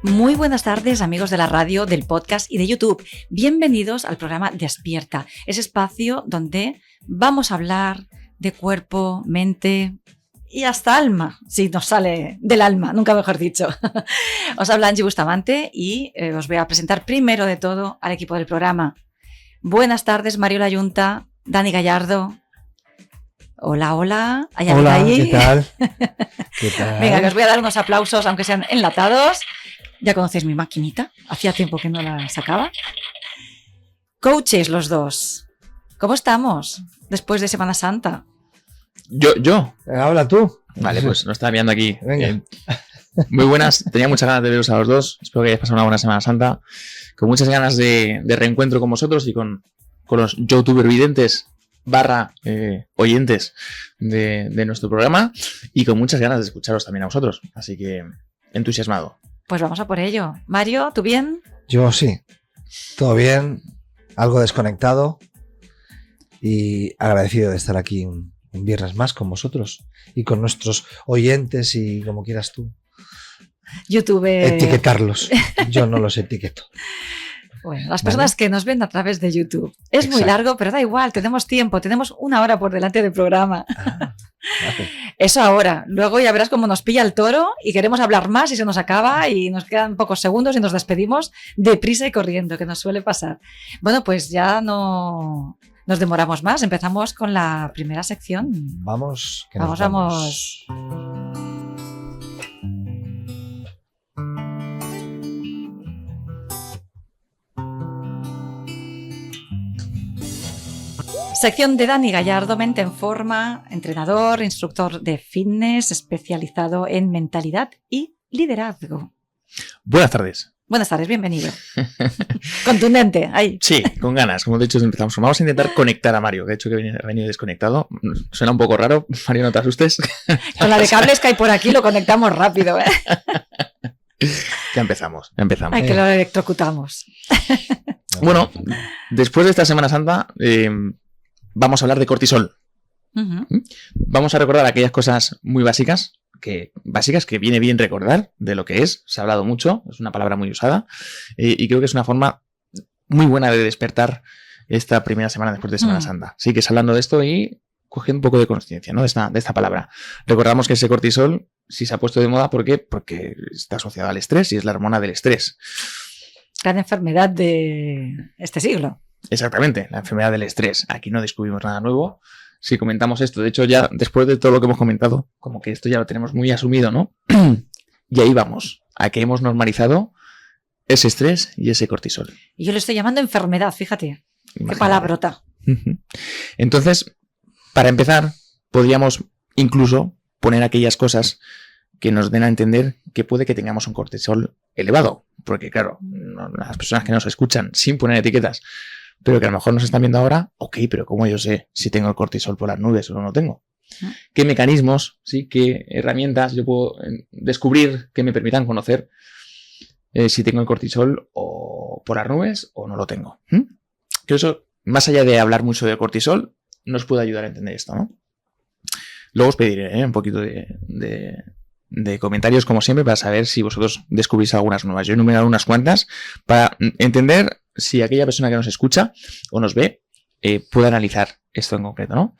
Muy buenas tardes, amigos de la radio, del podcast y de YouTube. Bienvenidos al programa Despierta, ese espacio donde vamos a hablar de cuerpo, mente y hasta alma, si nos sale del alma, nunca mejor dicho. Os habla Angie Bustamante y os voy a presentar primero de todo al equipo del programa. Buenas tardes, Mariola Yunta, Dani Gallardo. Hola, hola. Hola, ¿qué tal? ¿Qué tal? Venga, que os voy a dar unos aplausos, aunque sean enlatados. Ya conocéis mi maquinita, hacía tiempo que no la sacaba. Coaches los dos, ¿cómo estamos después de Semana Santa? Yo. Habla tú. Vale, pues nos estaba viendo aquí. Venga. Muy buenas, tenía muchas ganas de veros a los dos. Espero que hayáis pasado una buena Semana Santa. Con muchas ganas de reencuentro con vosotros y con los youtuber videntes / oyentes de nuestro programa. Y con muchas ganas de escucharos también a vosotros. Así que entusiasmado. Pues vamos a por ello. Mario, ¿tú bien? Yo sí. Todo bien. Algo desconectado. Y agradecido de estar aquí un viernes más con vosotros. Y con nuestros oyentes y como quieras tú. YouTube. Etiquetarlos. Yo no los etiqueto. Bueno, las personas que nos ven a través de YouTube. Es muy largo, pero da igual, tenemos tiempo, tenemos 1 hora por delante del programa. Vale. Eso ahora. Luego ya verás cómo nos pilla el toro y queremos hablar más y se nos acaba y nos quedan pocos segundos y nos despedimos deprisa y corriendo, que nos suele pasar. Bueno, pues ya no nos demoramos más. Empezamos con la primera sección. Vamos. Vamos. Sección de Dani Gallardo, mente en forma, entrenador, instructor de fitness, especializado en mentalidad y liderazgo. Buenas tardes. Buenas tardes, bienvenido. Contundente, ahí. Sí, con ganas. Como de hecho empezamos. Vamos a intentar conectar a Mario, que ha dicho que ha venido desconectado. Suena un poco raro. Mario, no te asustes. Con la de cables que hay por aquí lo conectamos rápido, ¿eh? Ya empezamos. Ay, que lo electrocutamos. Bueno, después de esta Semana Santa... vamos a hablar de cortisol. Uh-huh. Vamos a recordar aquellas cosas muy básicas que viene bien recordar de lo que es. Se ha hablado mucho, es una palabra muy usada y creo que es una forma muy buena de despertar esta primera semana después de Semana Santa. Sí, que es hablando de esto y cogiendo un poco de conciencia, ¿no? de esta palabra. Recordamos que ese cortisol sí se ha puesto de moda porque está asociado al estrés y es la hormona del estrés. Gran enfermedad de este siglo. Exactamente, la enfermedad del estrés. Aquí no descubrimos nada nuevo. Si comentamos esto, de hecho ya después de todo lo que hemos comentado, como que esto ya lo tenemos muy asumido, ¿no? Y ahí vamos, a que hemos normalizado ese estrés y ese cortisol. Y yo le estoy llamando enfermedad, fíjate. Imagínate. Qué palabrota. Entonces, para empezar, podríamos incluso poner aquellas cosas que nos den a entender que puede que tengamos un cortisol elevado. Porque claro, las personas que nos escuchan sin poner etiquetas, pero que a lo mejor nos están viendo ahora, ok, pero ¿cómo yo sé si tengo el cortisol por las nubes o no lo tengo? ¿Qué mecanismos, sí, qué herramientas yo puedo descubrir que me permitan conocer si tengo el cortisol o por las nubes o no lo tengo? Que eso, más allá de hablar mucho de cortisol, nos puede ayudar a entender esto, ¿no? Luego os pediré un poquito de comentarios, como siempre, para saber si vosotros descubrís algunas nuevas. Yo he enumerado unas cuantas para entender si aquella persona que nos escucha o nos ve puede analizar esto en concreto, ¿no?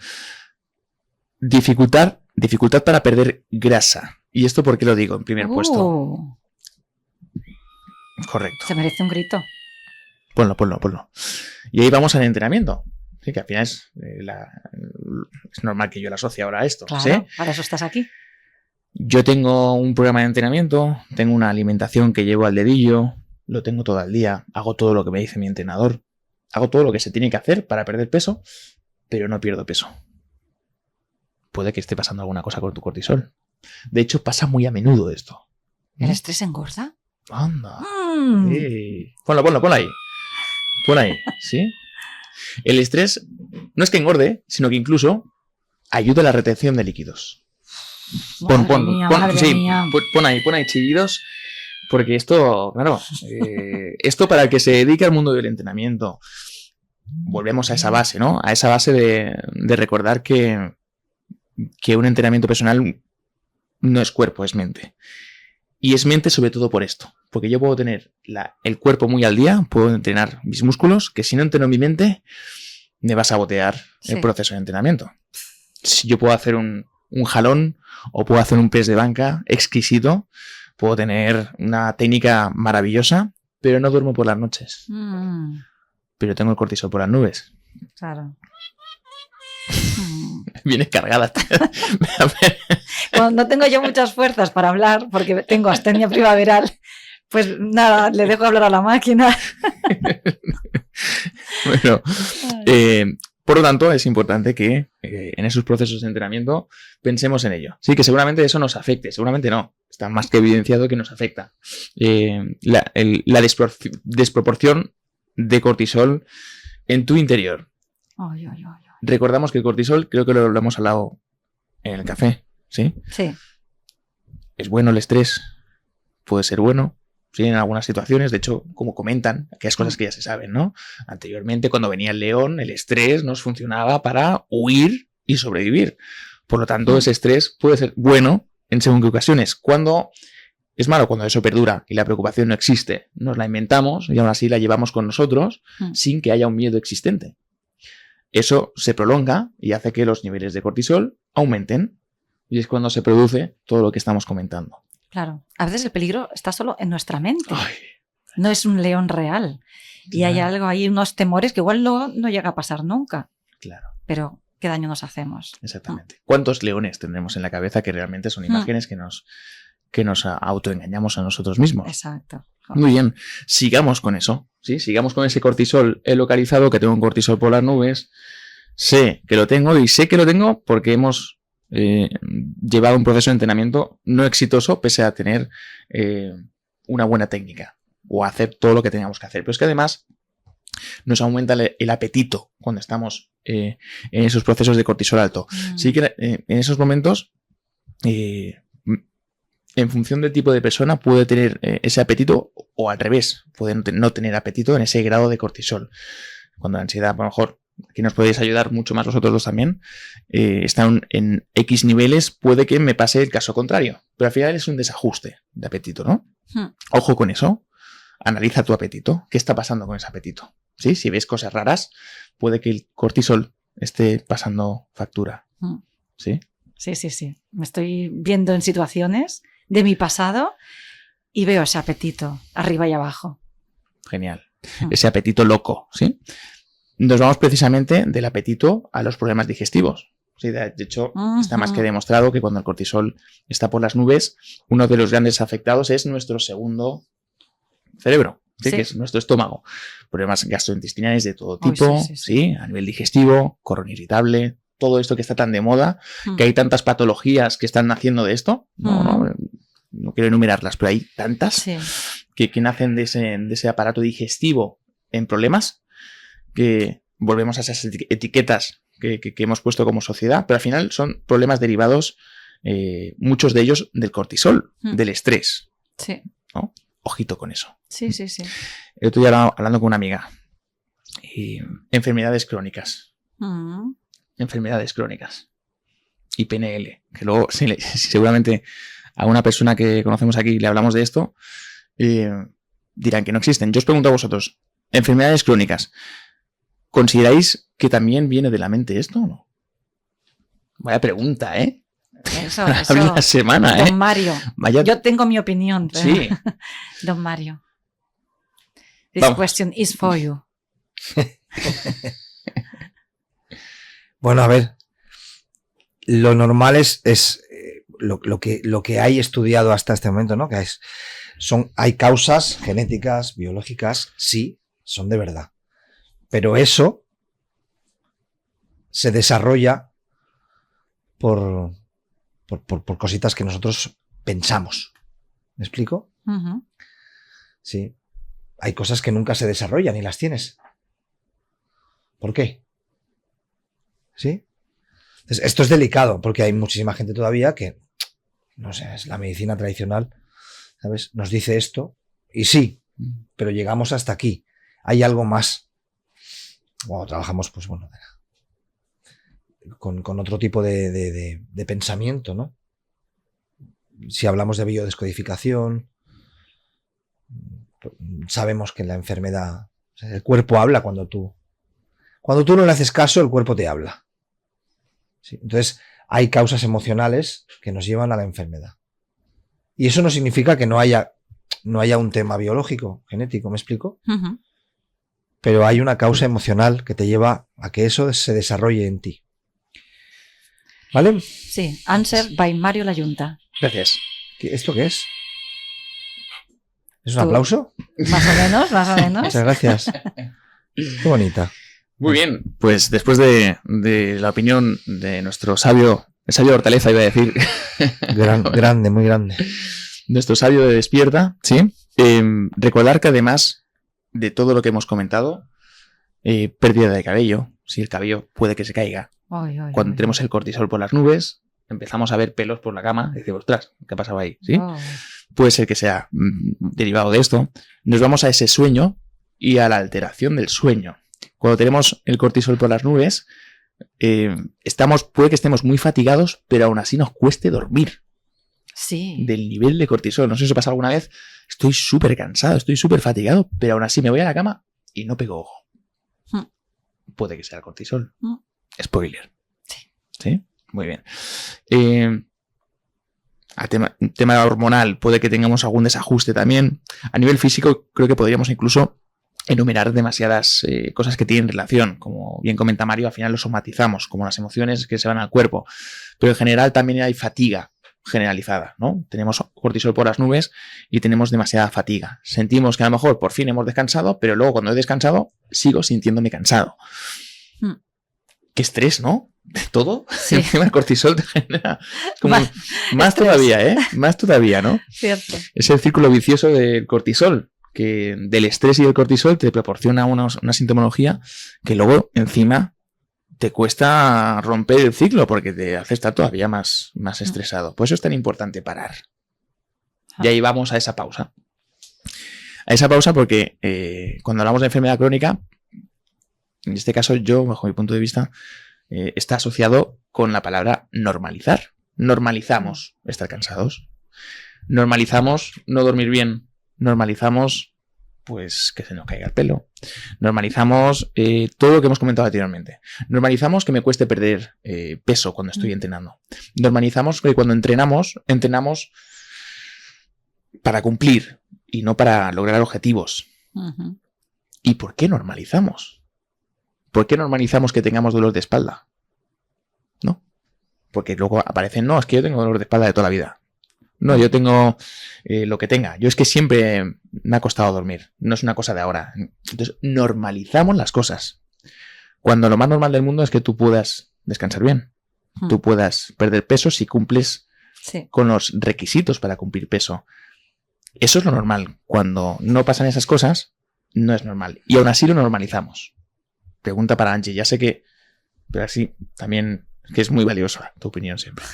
Dificultad para perder grasa. ¿Y esto por qué lo digo en primer puesto? Correcto. Se merece un grito. Ponlo. Y ahí vamos al entrenamiento. Sí, que al final es normal que yo la asocie ahora a esto. Claro, ¿sí? Para eso estás aquí. Yo tengo un programa de entrenamiento, tengo una alimentación que llevo al dedillo, lo tengo todo el día, hago todo lo que me dice mi entrenador, hago todo lo que se tiene que hacer para perder peso, pero no pierdo peso. Puede que esté pasando alguna cosa con tu cortisol. De hecho, pasa muy a menudo esto. ¿El estrés engorda? Anda. Sí. Ponlo ahí. Pon ahí, ¿sí? El estrés no es que engorde, sino que incluso ayuda a la retención de líquidos. Pon ahí chillidos, porque esto, claro, esto para el que se dedica al mundo del entrenamiento, volvemos a esa base, ¿no? A esa base de recordar que un entrenamiento personal no es cuerpo, es mente. Y es mente sobre todo por esto. Porque yo puedo tener el cuerpo muy al día, puedo entrenar mis músculos, que si no entreno mi mente, me va a sabotear el proceso de entrenamiento. Si yo puedo hacer un jalón o puedo hacer un press de banca exquisito, puedo tener una técnica maravillosa, pero no duermo por las noches. Pero tengo el cortisol por las nubes. Claro. Vienes cargada. Cuando no tengo yo muchas fuerzas para hablar, porque tengo astenia primaveral, pues nada, le dejo hablar a la máquina. Bueno, por lo tanto, es importante que en esos procesos de entrenamiento pensemos en ello. Sí, que seguramente eso nos afecte, seguramente no. Está más que evidenciado que nos afecta. La desproporción de cortisol en tu interior. Recordamos que el cortisol, creo que lo hemos hablado en el café, ¿sí? Sí. Es bueno el estrés, puede ser bueno, sí, en algunas situaciones. De hecho, como comentan, aquellas cosas que ya se saben, ¿no? Anteriormente, cuando venía el león, el estrés nos funcionaba para huir y sobrevivir. Por lo tanto, ese estrés puede ser bueno en según qué ocasiones. Cuando es malo, cuando eso perdura y la preocupación no existe, nos la inventamos y aún así la llevamos con nosotros sin que haya un miedo existente. Eso se prolonga y hace que los niveles de cortisol aumenten. Y es cuando se produce todo lo que estamos comentando. Claro. A veces el peligro está solo en nuestra mente. Ay. No es un león real. Y Claro. hay algo ahí, unos temores que igual no llega a pasar nunca. Claro. Pero ¿qué daño nos hacemos? Exactamente. ¿Cuántos leones tendremos en la cabeza que realmente son imágenes que nos autoengañamos a nosotros mismos? Exacto. Muy bien. Sigamos con eso. ¿Sí? Sigamos con ese cortisol localizado, que tengo un cortisol por las nubes. Sé que lo tengo y sé que lo tengo porque hemos llevado un proceso de entrenamiento no exitoso pese a tener una buena técnica o hacer todo lo que teníamos que hacer. Pero es que además nos aumenta el apetito cuando estamos en esos procesos de cortisol alto. Sí que en esos momentos, en función del tipo de persona, puede tener ese apetito o al revés, puede no tener apetito en ese grado de cortisol. Cuando la ansiedad, a lo mejor, aquí nos podéis ayudar mucho más vosotros dos también, está en X niveles, puede que me pase el caso contrario. Pero al final es un desajuste de apetito, ¿no? Ojo con eso. Analiza tu apetito. ¿Qué está pasando con ese apetito? ¿Sí? Si ves cosas raras, puede que el cortisol esté pasando factura. ¿Sí? Sí. Me estoy viendo en situaciones de mi pasado y veo ese apetito arriba y abajo. Genial. Ese apetito loco, ¿sí? Nos vamos precisamente del apetito a los problemas digestivos. Sí, de hecho, está más que demostrado que cuando el cortisol está por las nubes, uno de los grandes afectados es nuestro segundo cerebro, ¿sí? Que es nuestro estómago. Problemas gastrointestinales de todo tipo, sí, a nivel digestivo, colon irritable, todo esto que está tan de moda, que hay tantas patologías que están naciendo de esto. No quiero enumerarlas, pero hay tantas que nacen de ese aparato digestivo en problemas, que volvemos a esas etiquetas que hemos puesto como sociedad, pero al final son problemas derivados, muchos de ellos, del cortisol, del estrés. Sí. ¿No? Ojito con eso. Sí. El otro día hablando con una amiga. Enfermedades crónicas. Enfermedades crónicas. Y PNL. Que luego, seguramente a una persona que conocemos aquí le hablamos de esto, dirán que no existen. Yo os pregunto a vosotros, enfermedades crónicas, ¿consideráis que también viene de la mente esto o no? Vaya pregunta, ¿eh? Eso. Habla una semana, Don Mario. Vaya... Yo tengo mi opinión. Sí. Don Mario. This question is for you. Bueno, a ver. Lo normal es lo que hay estudiado hasta este momento, ¿no? Que hay causas genéticas, biológicas, sí, son de verdad. Pero eso se desarrolla por cositas que nosotros pensamos. ¿Me explico? Sí. Hay cosas que nunca se desarrollan y las tienes. ¿Por qué? ¿Sí? Entonces, esto es delicado porque hay muchísima gente todavía que, no sé, es la medicina tradicional, ¿sabes? Nos dice esto y sí, pero llegamos hasta aquí. Hay algo más. Bueno, trabajamos, pues bueno, con otro tipo de pensamiento, ¿no? si hablamos de biodescodificación, sabemos que la enfermedad, o sea, el cuerpo habla cuando tú no le haces caso, el cuerpo te habla. ¿Sí? Entonces, hay causas emocionales que nos llevan a la enfermedad. Y eso no significa que no haya un tema biológico, genético, ¿me explico? Ujú. Pero hay una causa emocional que te lleva a que eso se desarrolle en ti. ¿Vale? Sí, Answer by Mario Layunta. Gracias. ¿Esto qué es? ¿Es un Tú. aplauso? Más o menos, más o menos. Muchas gracias. Qué bonita. Muy bien, pues después de la opinión de nuestro sabio, el sabio Hortaleza iba a decir, Grande, muy grande. nuestro sabio de Despierta, ¿sí? Recordar que además de todo lo que hemos comentado, pérdida de cabello, si el cabello puede que se caiga. Ay, ay, Cuando ay. tenemos el cortisol por las nubes, empezamos a ver pelos por la cama y decimos, ostras, ¿qué ha pasado ahí? ¿Sí? Oh. Puede ser que sea derivado de esto. Nos vamos a ese sueño y a la alteración del sueño. Cuando tenemos el cortisol por las nubes, puede que estemos muy fatigados, pero aún así nos cueste dormir Sí. del nivel de cortisol. No sé si os pasa alguna vez, estoy súper cansado, estoy súper fatigado, pero aún así me voy a la cama y no pego ojo. Puede que sea el cortisol. Spoiler. Sí. ¿Sí? Muy bien. A tema hormonal, puede que tengamos algún desajuste también. A nivel físico, creo que podríamos incluso enumerar demasiadas cosas que tienen relación. Como bien comenta Mario, al final lo somatizamos, como las emociones que se van al cuerpo. Pero en general también hay fatiga generalizada, ¿no? Tenemos cortisol por las nubes y tenemos demasiada fatiga. Sentimos que a lo mejor por fin hemos descansado, pero luego cuando he descansado sigo sintiéndome cansado. Qué estrés, ¿no? De todo. Sí. Encima el cortisol te genera como más estrés. todavía, ¿eh? Más todavía, ¿no? Cierto. Es el círculo vicioso del cortisol, que del estrés y del cortisol te proporciona una sintomología que luego encima te cuesta romper el ciclo porque te hace estar todavía más estresado. Por eso es tan importante parar. Y ahí vamos a esa pausa. A esa pausa porque cuando hablamos de enfermedad crónica, en este caso yo, bajo mi punto de vista, está asociado con la palabra normalizar. Normalizamos estar cansados. Normalizamos no dormir bien. Normalizamos, pues, que se nos caiga el pelo. Normalizamos todo lo que hemos comentado anteriormente. Normalizamos que me cueste perder peso cuando estoy entrenando. Normalizamos que cuando entrenamos para cumplir y no para lograr objetivos. Uh-huh. ¿Y por qué normalizamos? ¿Por qué normalizamos que tengamos dolor de espalda? ¿No? Porque luego aparecen, no, es que yo tengo dolor de espalda de toda la vida. No, yo tengo lo que tenga. Yo es que siempre me ha costado dormir. No es una cosa de ahora. Entonces, normalizamos las cosas. Cuando lo más normal del mundo es que tú puedas descansar bien. Tú puedas perder peso si cumples con los requisitos para cumplir peso. Eso es lo normal. Cuando no pasan esas cosas, no es normal. Y aún así lo normalizamos. Pregunta para Angie. Ya sé que, pero así también, que es muy valiosa tu opinión siempre.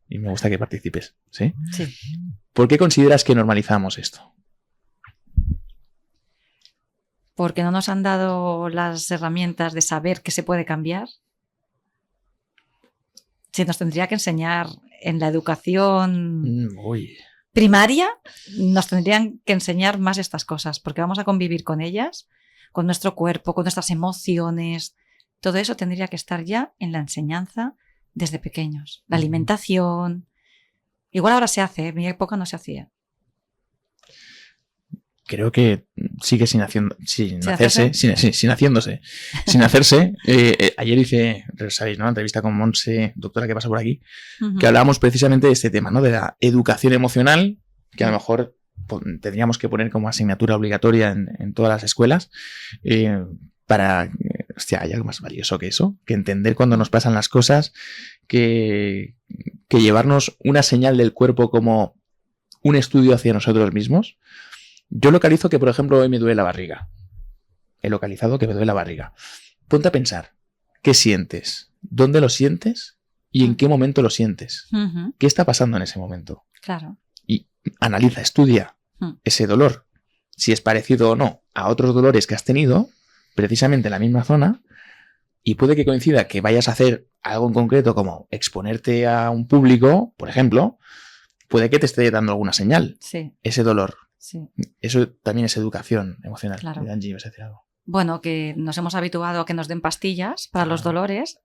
Y me gusta que participes. ¿Sí? Sí. ¿Por qué consideras que normalizamos esto? Porque no nos han dado las herramientas de saber que se puede cambiar. Se nos tendría que enseñar en la educación primaria, nos tendrían que enseñar más estas cosas, porque vamos a convivir con ellas, con nuestro cuerpo, con nuestras emociones. Todo eso tendría que estar ya en la enseñanza desde pequeños. La alimentación. Igual ahora se hace, en mi época no se hacía. Creo que sigue sin hacerse. Ayer hice, sabéis, ¿no? Una entrevista con Monse, doctora que pasa por aquí, que hablábamos precisamente de este tema, ¿no? De la educación emocional, que a lo mejor tendríamos que poner como asignatura obligatoria en todas las escuelas, para, hostia, hay algo más valioso que eso, que entender cuando nos pasan las cosas, que llevarnos una señal del cuerpo como un estudio hacia nosotros mismos. Yo localizo que, por ejemplo, hoy me duele la barriga. He localizado que me duele la barriga. Ponte a pensar, ¿qué sientes? ¿Dónde lo sientes? ¿Y en qué momento lo sientes? ¿Qué está pasando en ese momento? Claro. Y analiza, estudia ese dolor. Si es parecido o no a otros dolores que has tenido, precisamente en la misma zona, y puede que coincida que vayas a hacer algo en concreto como exponerte a un público, por ejemplo, puede que te esté dando alguna señal. Sí, Ese dolor. sí. Eso también es educación emocional. Claro. Angie, ¿vas a decir algo? Bueno, que nos hemos habituado a que nos den pastillas para los Ah. dolores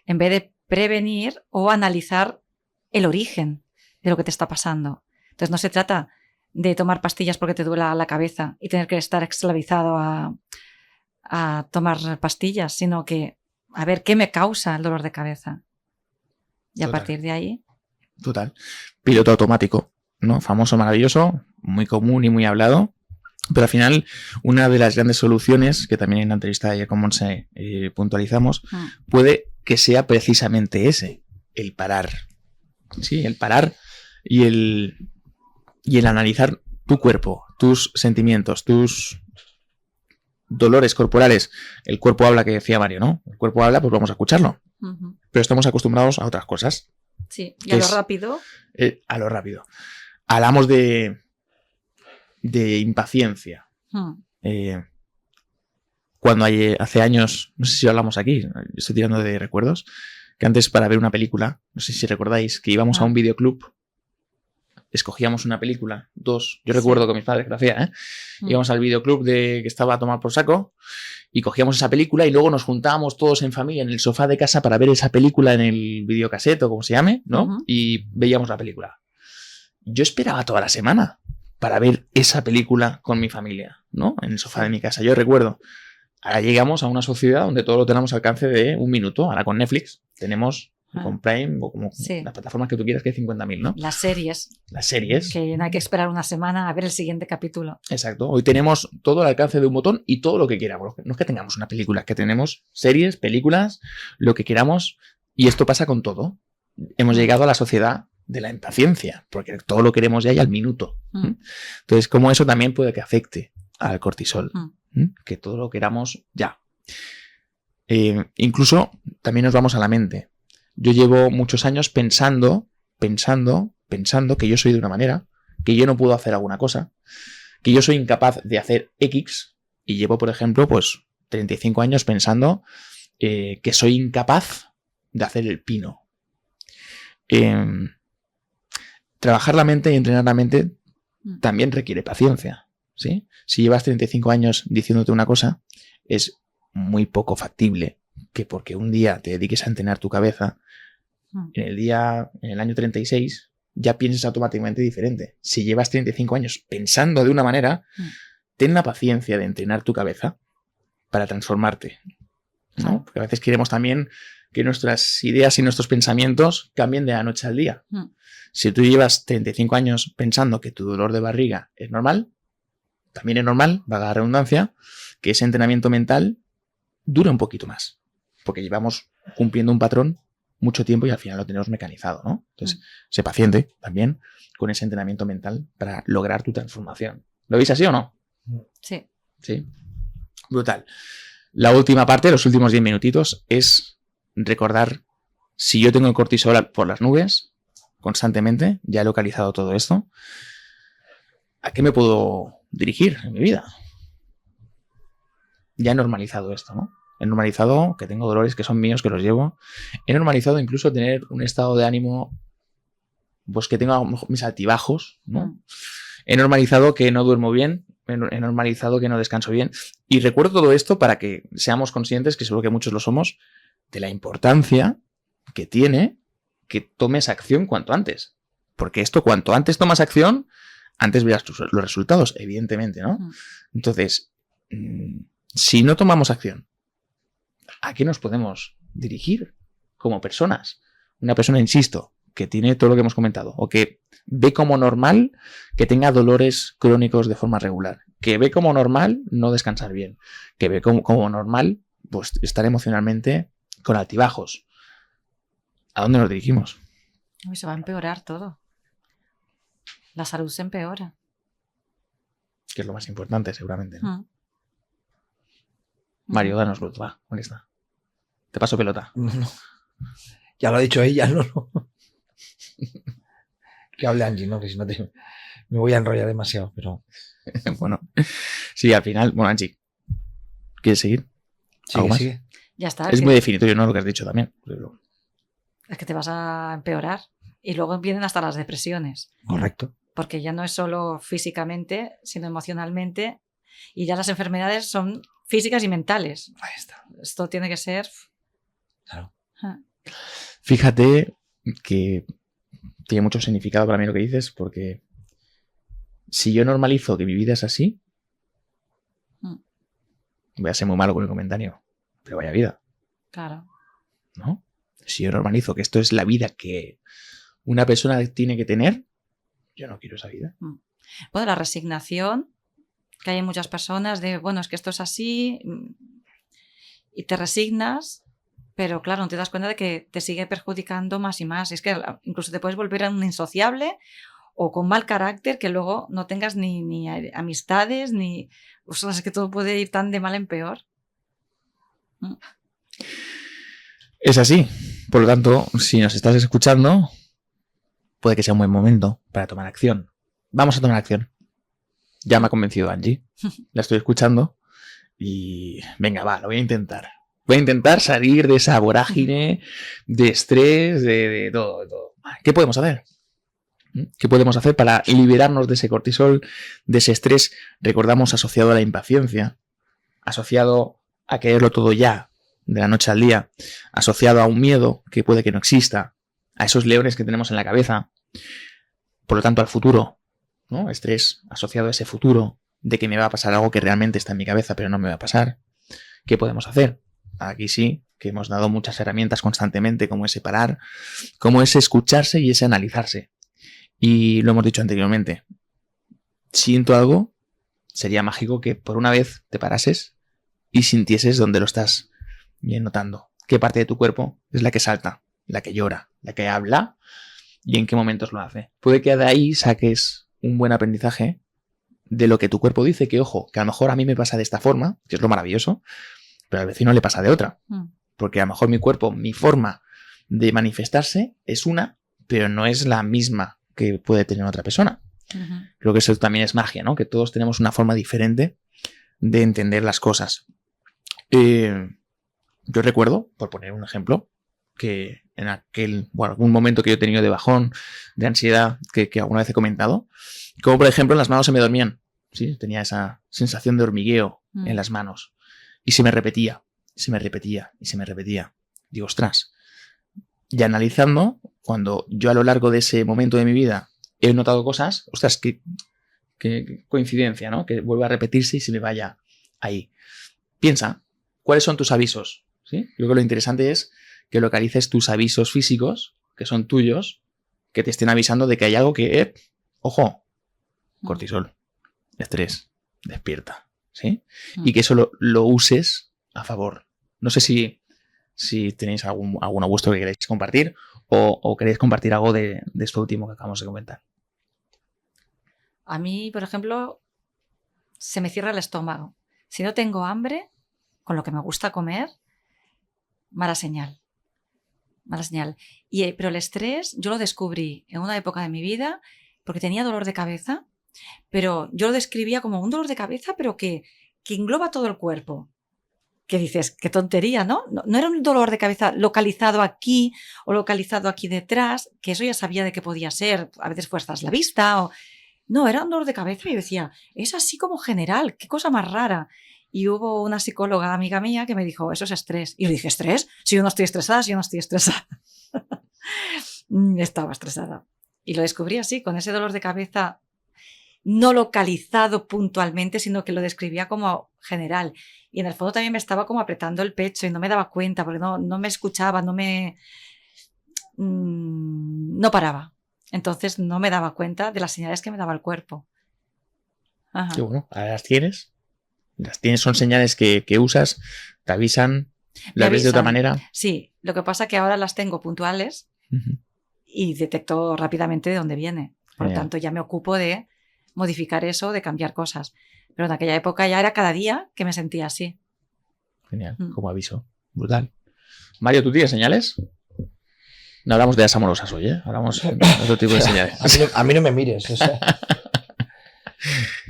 en vez de prevenir o analizar el origen de lo que te está pasando. Entonces no se trata de tomar pastillas porque te duela la cabeza y tener que estar esclavizado a tomar pastillas, sino que a ver qué me causa el dolor de cabeza. Y a Total. partir de ahí, Total. Piloto automático, ¿no? Famoso, maravilloso, muy común y muy hablado. Pero al final, una de las grandes soluciones, que también en la entrevista de ayer con Monse puntualizamos, puede que sea precisamente ese, el parar. Sí, el parar y el analizar tu cuerpo, tus sentimientos, tus dolores corporales. El cuerpo habla, que decía Mario, ¿no? El cuerpo habla, pues vamos a escucharlo. Pero estamos acostumbrados a otras cosas. sí, y a lo rápido. A lo rápido. Hablamos de impaciencia. Cuando hace años, no sé si hablamos aquí, estoy tirando de recuerdos, que antes para ver una película, no sé si recordáis, que íbamos a un videoclub, escogíamos una película, dos, yo recuerdo con mis padres que lo hacía, íbamos al videoclub que estaba a tomar por saco y cogíamos esa película y luego nos juntábamos todos en familia en el sofá de casa para ver esa película en el videocassette o como se llame, ¿no? Y veíamos la película. Yo esperaba toda la semana para ver esa película con mi familia, ¿no? En el sofá de mi casa. Yo recuerdo. Ahora llegamos a una sociedad donde todo lo tenemos al alcance de un minuto. Ahora con Netflix tenemos, con Prime o como las plataformas que tú quieras, que hay 50.000, ¿no? Las series. Las series. Que no hay que esperar una semana a ver el siguiente capítulo. Exacto. Hoy tenemos todo al alcance de un botón y todo lo que queramos. No es que tengamos una película, es que tenemos series, películas, lo que queramos. Y esto pasa con todo. Hemos llegado a la sociedad de la impaciencia, porque todo lo queremos ya y al minuto. Entonces, como eso también puede que afecte al cortisol, que todo lo queramos ya. Incluso también nos vamos a la mente. Yo llevo muchos años pensando que yo soy de una manera, que yo no puedo hacer alguna cosa, que yo soy incapaz de hacer X, y llevo, por ejemplo, pues 35 años pensando que soy incapaz de hacer el pino. Trabajar la mente y entrenar la mente también requiere paciencia, ¿sí? Si llevas 35 años diciéndote una cosa, es muy poco factible que porque un día te dediques a entrenar tu cabeza, en el año 36 ya pienses automáticamente diferente. Si llevas 35 años pensando de una manera, ten la paciencia de entrenar tu cabeza para transformarte, ¿no? Porque a veces queremos también que nuestras ideas y nuestros pensamientos cambien de la noche al día. Si tú llevas 35 años pensando que tu dolor de barriga es normal, también es normal, valga la redundancia, que ese entrenamiento mental dure un poquito más. Porque llevamos cumpliendo un patrón mucho tiempo y al final lo tenemos mecanizado, ¿no? Entonces, sé paciente también con ese entrenamiento mental para lograr tu transformación. ¿Lo veis así o no? Sí. Sí. Brutal. La última parte, los últimos 10 minutitos, es recordar si yo tengo el cortisol por las nubes constantemente, ya he localizado todo esto, ¿a qué me puedo dirigir en mi vida? Ya he normalizado esto, ¿no? He normalizado que tengo dolores que son míos, que los llevo. He normalizado incluso tener un estado de ánimo, pues que tengo mis altibajos, ¿no? He normalizado que no duermo bien, he normalizado que no descanso bien. Y recuerdo todo esto para que seamos conscientes, que seguro que muchos lo somos, de la importancia que tiene que tomes acción cuanto antes. Porque esto, cuanto antes tomas acción, antes verás los resultados, evidentemente, ¿no? Entonces, si no tomamos acción, ¿a qué nos podemos dirigir como personas? Una persona, insisto, que tiene todo lo que hemos comentado, o que ve como normal que tenga dolores crónicos de forma regular, que ve como normal no descansar bien, que ve como normal pues estar emocionalmente con altibajos. ¿A dónde nos dirigimos? Uy, se va a empeorar todo. La salud se empeora. Que es lo más importante, seguramente, ¿no? Mario, danos luz, va, ¿dónde está? Te paso pelota. No. Ya lo ha dicho ella, no. Que hable Angie, ¿no? Que si no me voy a enrollar demasiado, pero... Bueno, sí, al final... Bueno, Angie, ¿quieres seguir? Sigue. Ya está. Es muy definitorio, ¿no? Lo que has dicho también. Es que te vas a empeorar. Y luego vienen hasta las depresiones. Correcto. Porque ya no es solo físicamente, sino emocionalmente. Y ya las enfermedades son físicas y mentales. Ahí está. Esto tiene que ser... Claro. Fíjate que tiene mucho significado para mí lo que dices, porque si yo normalizo que mi vida es así, voy a ser muy malo con el comentario, pero vaya vida. Claro. ¿No? Si yo normalizo que esto es la vida que una persona tiene que tener, yo no quiero esa vida. Bueno, la resignación, que hay en muchas personas de, bueno, es que esto es así, y te resignas, pero claro, no te das cuenta de que te sigue perjudicando más y más. Es que incluso te puedes volver un insociable o con mal carácter que luego no tengas ni amistades, ni... O sea, es que todo puede ir tan de mal en peor. Es así. Por lo tanto, si nos estás escuchando, puede que sea un buen momento para tomar acción. Vamos a tomar acción. Ya me ha convencido Angie. La estoy escuchando. Y venga, va, lo voy a intentar. Voy a intentar salir de esa vorágine de estrés, de todo, de todo. ¿Qué podemos hacer? ¿Qué podemos hacer para liberarnos de ese cortisol, de ese estrés? Recordamos, asociado a la impaciencia, asociado a quererlo todo ya, de la noche al día, asociado a un miedo que puede que no exista, a esos leones que tenemos en la cabeza, por lo tanto al futuro, ¿no? Estrés asociado a ese futuro, de que me va a pasar algo que realmente está en mi cabeza pero no me va a pasar. ¿Qué podemos hacer? Aquí sí que hemos dado muchas herramientas constantemente, como ese parar, como ese escucharse y ese analizarse. Y lo hemos dicho anteriormente, siento algo, sería mágico que por una vez te parases y sintieses dónde lo estás bien notando. ¿Qué parte de tu cuerpo es la que salta, la que llora, la que habla y en qué momentos lo hace? Puede que de ahí saques un buen aprendizaje de lo que tu cuerpo dice, que ojo, que a lo mejor a mí me pasa de esta forma, que es lo maravilloso, pero al vecino le pasa de otra. Porque a lo mejor mi cuerpo, mi forma de manifestarse es una, pero no es la misma que puede tener otra persona. Creo que eso también es magia, ¿no? Que todos tenemos una forma diferente de entender las cosas. Yo recuerdo, por poner un ejemplo, que en algún momento que yo he tenido de bajón, de ansiedad, que alguna vez he comentado, como por ejemplo en las manos se me dormían, ¿sí? Tenía esa sensación de hormigueo en las manos y se me repetía, se me repetía y se me repetía. Digo, ostras. Y analizando, cuando yo a lo largo de ese momento de mi vida he notado cosas, ostras, qué coincidencia, ¿no? Que vuelva a repetirse y se me vaya ahí. Piensa, ¿cuáles son tus avisos? ¿Sí? Creo que lo interesante es que localices tus avisos físicos, que son tuyos, que te estén avisando de que hay algo que, ojo, cortisol, estrés, despierta, ¿sí? Y que eso lo uses a favor. No sé si tenéis alguno vuestro que queréis compartir o queréis compartir algo de esto último que acabamos de comentar. A mí, por ejemplo, se me cierra el estómago. Si no tengo hambre, con lo que me gusta comer, mala señal. Mala señal. Pero el estrés yo lo descubrí en una época de mi vida porque tenía dolor de cabeza, pero yo lo describía como un dolor de cabeza, pero que engloba todo el cuerpo. Que dices, qué tontería, ¿no? No era un dolor de cabeza localizado aquí o localizado aquí detrás, que eso ya sabía de qué podía ser. A veces fuerzas la vista o... No, era un dolor de cabeza y yo decía, es así como general, qué cosa más rara. Y hubo una psicóloga amiga mía que me dijo, eso es estrés. Y yo dije, ¿estrés? Si yo no estoy estresada, Estaba estresada. Y lo descubrí así, con ese dolor de cabeza no localizado puntualmente, sino que lo describía como general. Y en el fondo también me estaba como apretando el pecho y no me daba cuenta porque no me escuchaba, no paraba. Entonces no me daba cuenta de las señales que me daba el cuerpo. Ajá. Qué bueno, ahora las tienes. Las tienes, son señales que usas, te avisan, las ves de otra manera. Sí, lo que pasa es que ahora las tengo puntuales y detecto rápidamente de dónde viene. Por lo tanto, ya me ocupo de modificar eso, de cambiar cosas. Pero en aquella época ya era cada día que me sentía así. Genial, como aviso. Brutal. Mario, ¿tú tienes señales? No hablamos de las amorosas hoy, ¿eh? Hablamos de otro tipo de señales. A mí no me mires. O sea.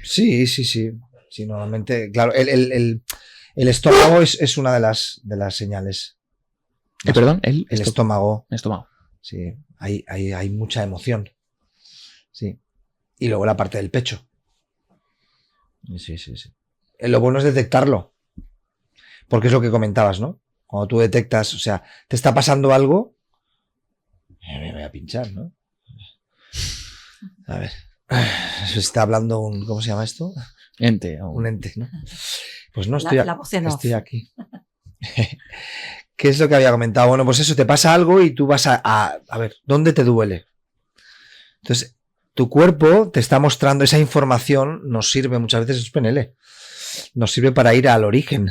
Sí. Sí, normalmente, claro, el estómago es una de las señales. ¿Perdón? El estómago. Estómago. Sí. hay mucha emoción. Sí. Y luego la parte del pecho. Sí. Lo bueno es detectarlo. Porque es lo que comentabas, ¿no? Cuando tú detectas, o sea, te está pasando algo, me voy a pinchar, ¿no? A ver. Se está hablando un... ¿Cómo se llama esto? Ente. Un ente, ¿no? Pues no, La voz en off. estoy aquí. ¿Qué es lo que había comentado? Bueno, pues eso, te pasa algo y tú vas a ver, ¿dónde te duele? Entonces, tu cuerpo te está mostrando esa información, nos sirve muchas veces, es PNL, nos sirve para ir al origen.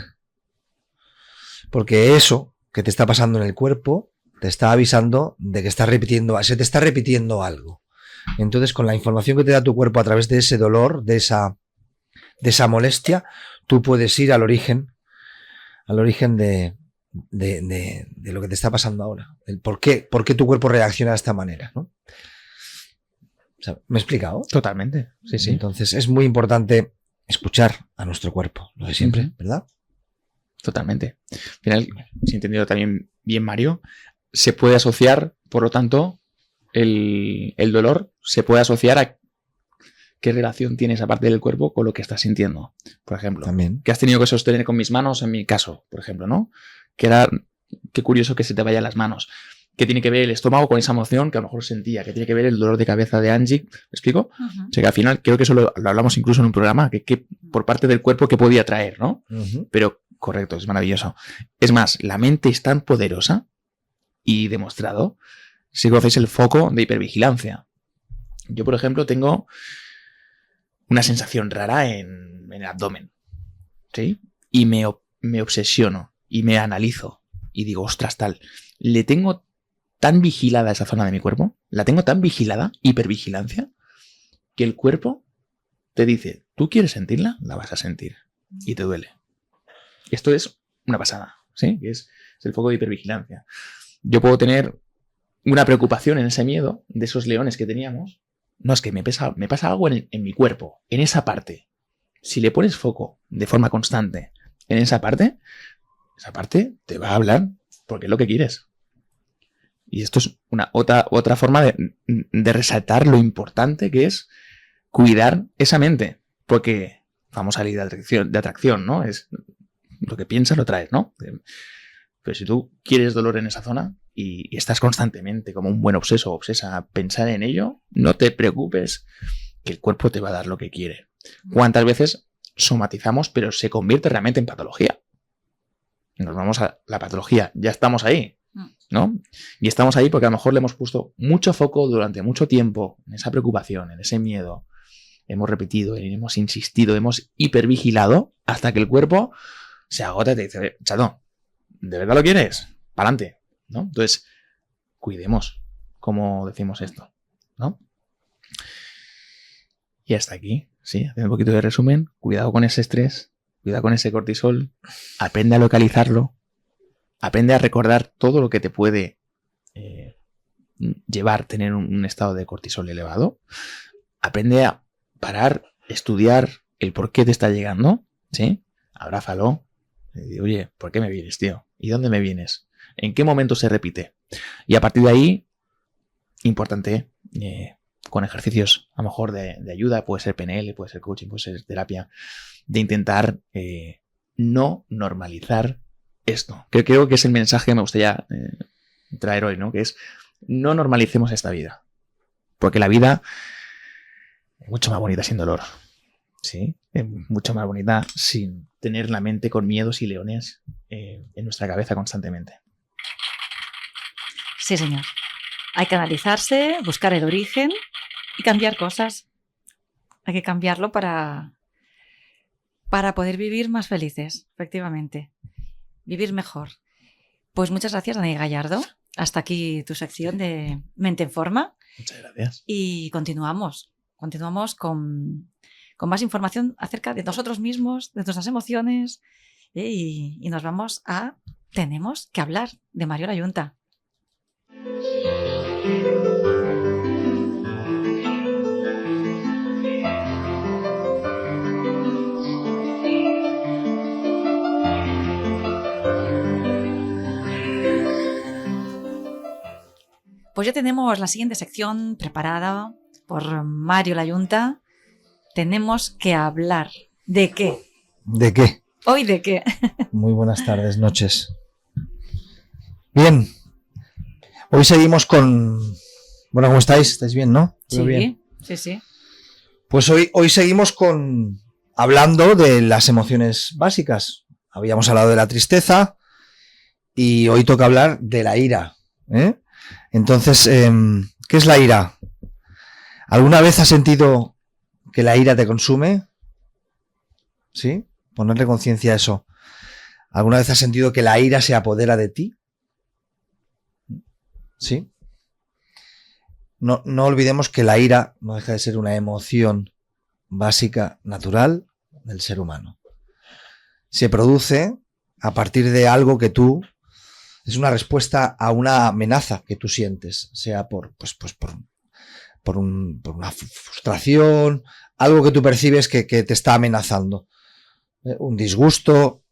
Porque eso que te está pasando en el cuerpo te está avisando de que se te está repitiendo algo. Entonces, con la información que te da tu cuerpo a través de ese dolor, de esa molestia, tú puedes ir al origen de lo que te está pasando ahora. El por qué tu cuerpo reacciona de esta manera, ¿no? O sea, ¿me he explicado? Totalmente. Sí. Entonces, es muy importante escuchar a nuestro cuerpo, lo de siempre, ¿verdad? Totalmente. Al final, si he entendido también bien, Mario, se puede asociar, por lo tanto, el dolor se puede asociar a qué relación tiene esa parte del cuerpo con lo que estás sintiendo. Por ejemplo, también. Que has tenido que sostener con mis manos, en mi caso, por ejemplo, ¿no? Qué curioso que se te vayan las manos. ¿Qué tiene que ver el estómago con esa emoción que a lo mejor sentía? ¿Qué tiene que ver el dolor de cabeza de Angie? ¿Me explico? Uh-huh. O sea, que al final creo que eso lo hablamos incluso en un programa, que por parte del cuerpo que podía traer, ¿no? Uh-huh. Pero correcto, es maravilloso. Es más, la mente es tan poderosa y demostrado, si conocéis el foco de hipervigilancia. Yo, por ejemplo, tengo una sensación rara en el abdomen, ¿sí? Y me obsesiono y me analizo y digo, ostras, tal, le tengo tan vigilada esa zona de mi cuerpo, la tengo tan vigilada, hipervigilancia, que el cuerpo te dice, ¿tú quieres sentirla? La vas a sentir y te duele. Esto es una pasada, ¿sí? Es el foco de hipervigilancia. Yo puedo tener una preocupación en ese miedo de esos leones que teníamos. No, es que me pasa algo en mi cuerpo, en esa parte. Si le pones foco de forma constante en esa parte te va a hablar porque es lo que quieres. Y esto es otra forma de resaltar lo importante que es cuidar esa mente. Porque vamos a salir de atracción, ¿no? Es lo que piensas lo traes, ¿no? Pero si tú quieres dolor en esa zona y estás constantemente como un buen obseso o obsesa a pensar en ello, no te preocupes que el cuerpo te va a dar lo que quiere. ¿Cuántas veces somatizamos pero se convierte realmente en patología? Nos vamos a la patología, ya estamos ahí, ¿no? Y estamos ahí porque a lo mejor le hemos puesto mucho foco durante mucho tiempo en esa preocupación, en ese miedo. Hemos repetido, hemos insistido, hemos hipervigilado hasta que el cuerpo se agota y te dice, chato, ¿de verdad lo quieres? Pa'lante, ¿no? Entonces, cuidemos cómo decimos esto, ¿no? Y hasta aquí, sí, haciendo un poquito de resumen, cuidado con ese estrés, cuidado con ese cortisol, aprende a localizarlo, aprende a recordar todo lo que te puede llevar a tener un estado de cortisol elevado, aprende a parar, estudiar el por qué te está llegando, ¿sí? Abrázalo. Y, oye, ¿por qué me vienes, tío? ¿Y dónde me vienes? ¿En qué momento se repite? Y a partir de ahí, importante, con ejercicios a lo mejor de ayuda, puede ser PNL, puede ser coaching, puede ser terapia, de intentar no normalizar esto. Que creo que es el mensaje que me gustaría traer hoy, ¿no? Que es, no normalicemos esta vida. Porque la vida es mucho más bonita sin dolor. Sí, es mucho más bonita sin tener la mente con miedos y leones en nuestra cabeza constantemente. Sí, señor. Hay que analizarse, buscar el origen y cambiar cosas. Hay que cambiarlo para poder vivir más felices, efectivamente. Vivir mejor. Pues muchas gracias, Dani Gallardo. Hasta aquí tu sección de Mente en Forma. Muchas gracias. Y continuamos con más información acerca de nosotros mismos, de nuestras emociones, y nos vamos a Tenemos que hablar, de Mario Layunta. Pues ya tenemos la siguiente sección preparada por Mario Layunta. Tenemos que hablar. ¿De qué? ¿De qué? ¿Hoy de qué? Muy buenas tardes, noches. Bien. Hoy seguimos con... Bueno, ¿cómo estáis? ¿Estáis bien, no? ¿Todo bien? Sí. Pues hoy seguimos hablando de las emociones básicas. Habíamos hablado de la tristeza y hoy toca hablar de la ira. Entonces, ¿qué es la ira? ¿Alguna vez has sentido que la ira te consume? ¿Sí? Ponerle conciencia a eso. ¿Alguna vez has sentido que la ira se apodera de ti? ¿Sí? No olvidemos que la ira no deja de ser una emoción básica, natural del ser humano. Se produce a partir de algo que es una respuesta a una amenaza que tú sientes, sea por una frustración, algo que tú percibes que te está amenazando. Un disgusto,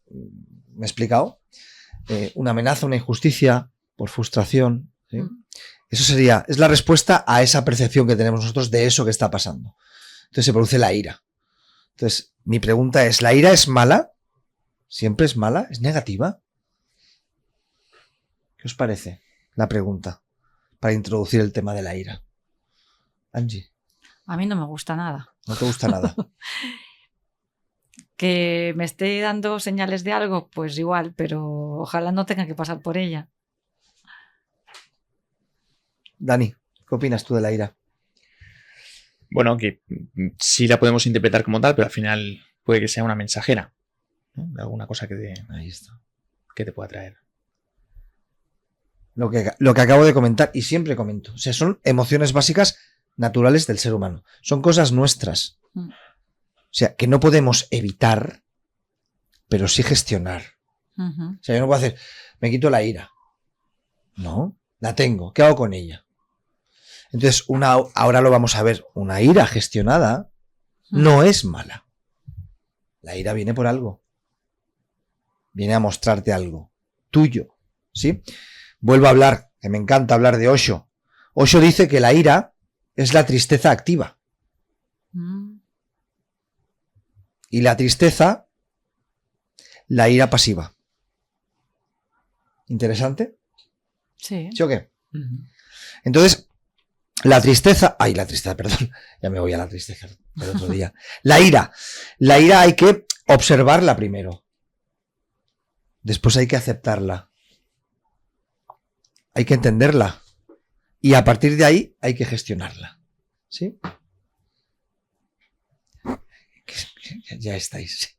¿me he explicado? Una amenaza, una injusticia por frustración, ¿sí? Eso es la respuesta a esa percepción que tenemos nosotros de eso que está pasando. Entonces se produce la ira. Entonces, mi pregunta es, ¿la ira es mala? ¿Siempre es mala? ¿Es negativa? ¿Qué os parece la pregunta para introducir el tema de la ira? Angie. A mí no me gusta nada. ¿No te gusta nada? Que me esté dando señales de algo, pues igual, pero ojalá no tenga que pasar por ella. Dani, ¿qué opinas tú de la ira? Bueno, que sí la podemos interpretar como tal, pero al final puede que sea una mensajera, ¿no? De alguna cosa Ahí está. que te pueda traer. Lo que acabo de comentar y siempre comento. O sea, son emociones básicas naturales del ser humano. Son cosas nuestras. O sea, que no podemos evitar, pero sí gestionar. O sea, yo no puedo hacer, me quito la ira. No, la tengo. ¿Qué hago con ella? Entonces, ahora lo vamos a ver. Una ira gestionada no es mala. La ira viene por algo. Viene a mostrarte algo tuyo. ¿Sí? Vuelvo a hablar, que me encanta hablar de Osho. Osho dice que la ira es la tristeza activa. Y la tristeza, la ira pasiva. ¿Interesante? Sí. ¿Sí o qué? Entonces, la tristeza, perdón, ya me voy a la tristeza del otro día. La ira hay que observarla primero. Después hay que aceptarla. Hay que entenderla. Y a partir de ahí hay que gestionarla. ¿Sí? Ya estáis.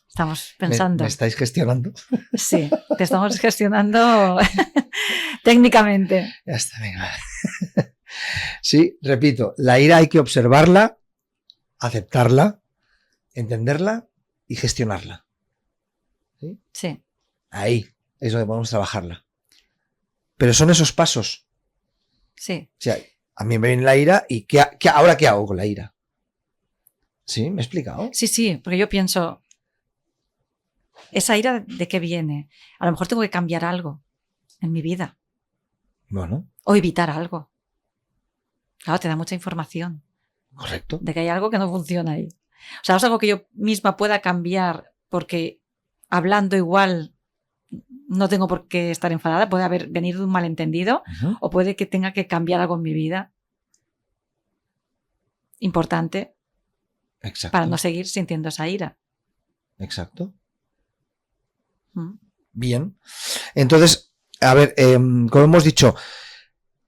Estamos pensando. ¿Me estáis gestionando? Sí, te estamos gestionando técnicamente. Ya está, venga. Sí, repito, la ira hay que observarla, aceptarla, entenderla y gestionarla. ¿Sí? Sí. Ahí es donde podemos trabajarla. Pero son esos pasos. Sí. O sea, a mí me viene la ira y ¿ahora qué hago con la ira? ¿Sí? ¿Me he explicado? Sí, porque yo pienso, ¿esa ira de qué viene? A lo mejor tengo que cambiar algo en mi vida. Bueno. O evitar algo. Claro, te da mucha información. Correcto. De que hay algo que no funciona ahí. O sea, no es algo que yo misma pueda cambiar porque hablando igual no tengo por qué estar enfadada, puede haber venido un malentendido o puede que tenga que cambiar algo en mi vida. Importante. Exacto. Para no seguir sintiendo esa ira. Exacto. Bien. Entonces, a ver, como hemos dicho,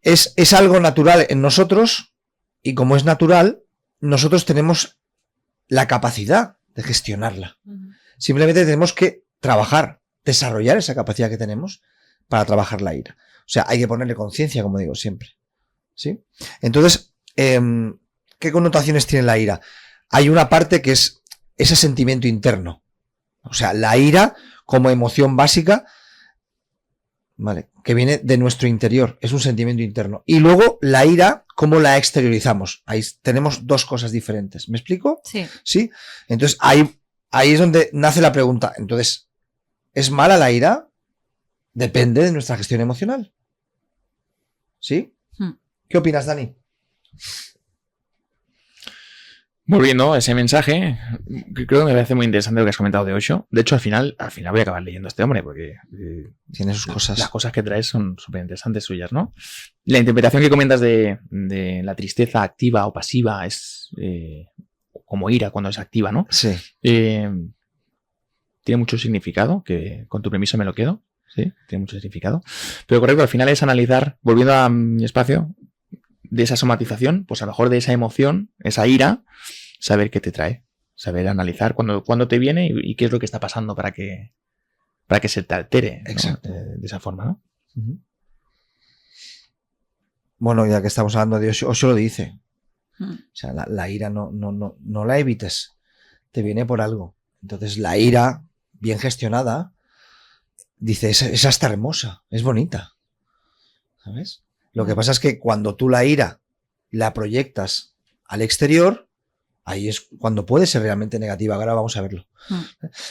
es algo natural en nosotros y como es natural, nosotros tenemos la capacidad de gestionarla. Simplemente tenemos que trabajar, desarrollar esa capacidad que tenemos para trabajar la ira. O sea, hay que ponerle conciencia, como digo siempre. ¿Sí? Entonces, ¿qué connotaciones tiene la ira? Hay una parte que es ese sentimiento interno. O sea, la ira como emoción básica, ¿vale?, que viene de nuestro interior. Es un sentimiento interno. Y luego la ira, ¿cómo la exteriorizamos? Ahí tenemos dos cosas diferentes. ¿Me explico? Sí. ¿Sí? Entonces, ahí es donde nace la pregunta. Entonces, ¿es mala la ira? Depende de nuestra gestión emocional. ¿Sí? Mm. ¿Qué opinas, Dani? Volviendo a ese mensaje, creo que me parece muy interesante lo que has comentado de Osho. De hecho, al final voy a acabar leyendo a este hombre porque Tiene sus cosas. las cosas que traes son súper interesantes suyas, ¿no? La interpretación que comentas de la tristeza activa o pasiva es como ira cuando es activa, ¿no? Sí. Tiene mucho significado, que con tu permiso me lo quedo. Sí, tiene mucho significado. Pero correcto, al final es analizar, volviendo a mi espacio, de esa somatización, pues a lo mejor de esa emoción, esa ira, saber qué te trae, saber analizar cuándo te viene y qué es lo que está pasando para que se te altere, ¿no? Exacto. De esa forma, ¿no? Ujú. Bueno, ya que estamos hablando de Osho lo dice. Mm. O sea, la ira no la evites. Te viene por algo. Entonces, la ira, bien gestionada, dice, es hasta hermosa, es bonita. ¿Sabes? Lo que pasa es que cuando tú la ira la proyectas al exterior, ahí es cuando puede ser realmente negativa. Ahora vamos a verlo.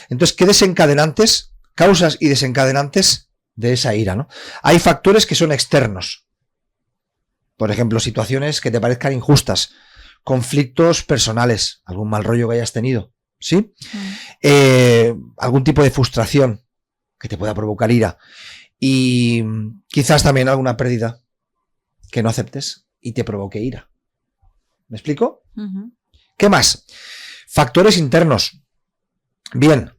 Entonces, ¿qué desencadenantes, causas y desencadenantes de esa ira, ¿no? Hay factores que son externos. Por ejemplo, situaciones que te parezcan injustas, conflictos personales, algún mal rollo que hayas tenido, ¿sí? Algún tipo de frustración que te pueda provocar ira. Y quizás también alguna pérdida que no aceptes y te provoque ira. ¿Me explico? Uh-huh. ¿Qué más? Factores internos. Bien,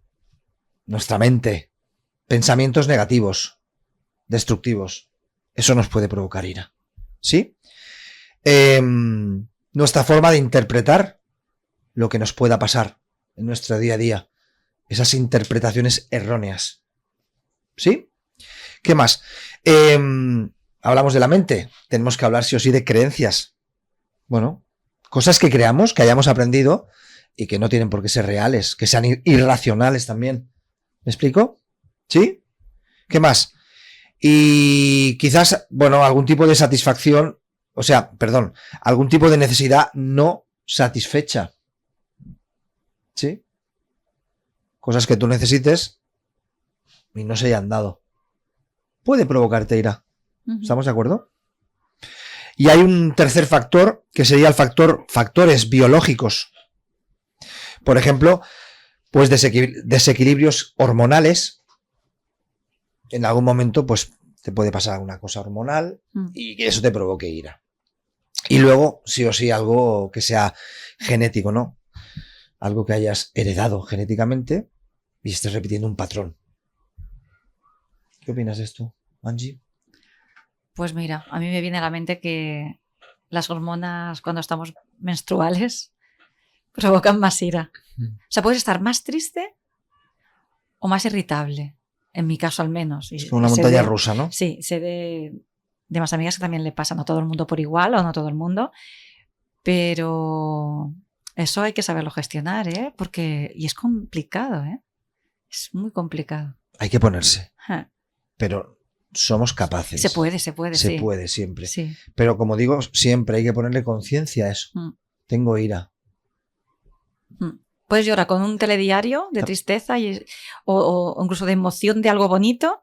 nuestra mente, pensamientos negativos, destructivos. Eso nos puede provocar ira. ¿Sí? Nuestra forma de interpretar lo que nos pueda pasar en nuestro día a día. Esas interpretaciones erróneas. ¿Sí? ¿Qué más? Hablamos de la mente. Tenemos que hablar sí o sí de creencias. Bueno, cosas que creamos, que hayamos aprendido y que no tienen por qué ser reales, que sean irracionales también. ¿Me explico? ¿Sí? ¿Qué más? Y quizás, bueno, algún tipo de satisfacción, o sea, perdón, algún tipo de necesidad no satisfecha. ¿Sí? Cosas que tú necesites y no se hayan dado. Puede provocarte ira. ¿Estamos de acuerdo? Y hay un tercer factor, que sería el factores biológicos. Por ejemplo, pues desequilibrios hormonales. En algún momento, pues, te puede pasar alguna cosa hormonal y que eso te provoque ira. Y luego, sí o sí, algo que sea genético, ¿no? Algo que hayas heredado genéticamente y estés repitiendo un patrón. ¿Qué opinas de esto, Angie? Pues mira, a mí me viene a la mente que las hormonas cuando estamos menstruales provocan más ira. O sea, puedes estar más triste o más irritable, en mi caso al menos. Es como una montaña rusa, ¿no? Sí, sé de más amigas que también le pasan a todo el mundo por igual o no a todo el mundo, pero eso hay que saberlo gestionar, ¿eh? Y es complicado, ¿eh? Es muy complicado. Hay que ponerse. Pero somos capaces. Se puede, sí. Se puede siempre. Sí. Pero como digo, siempre hay que ponerle conciencia a eso. Tengo ira. Puedes llorar con un telediario de tristeza o incluso de emoción de algo bonito,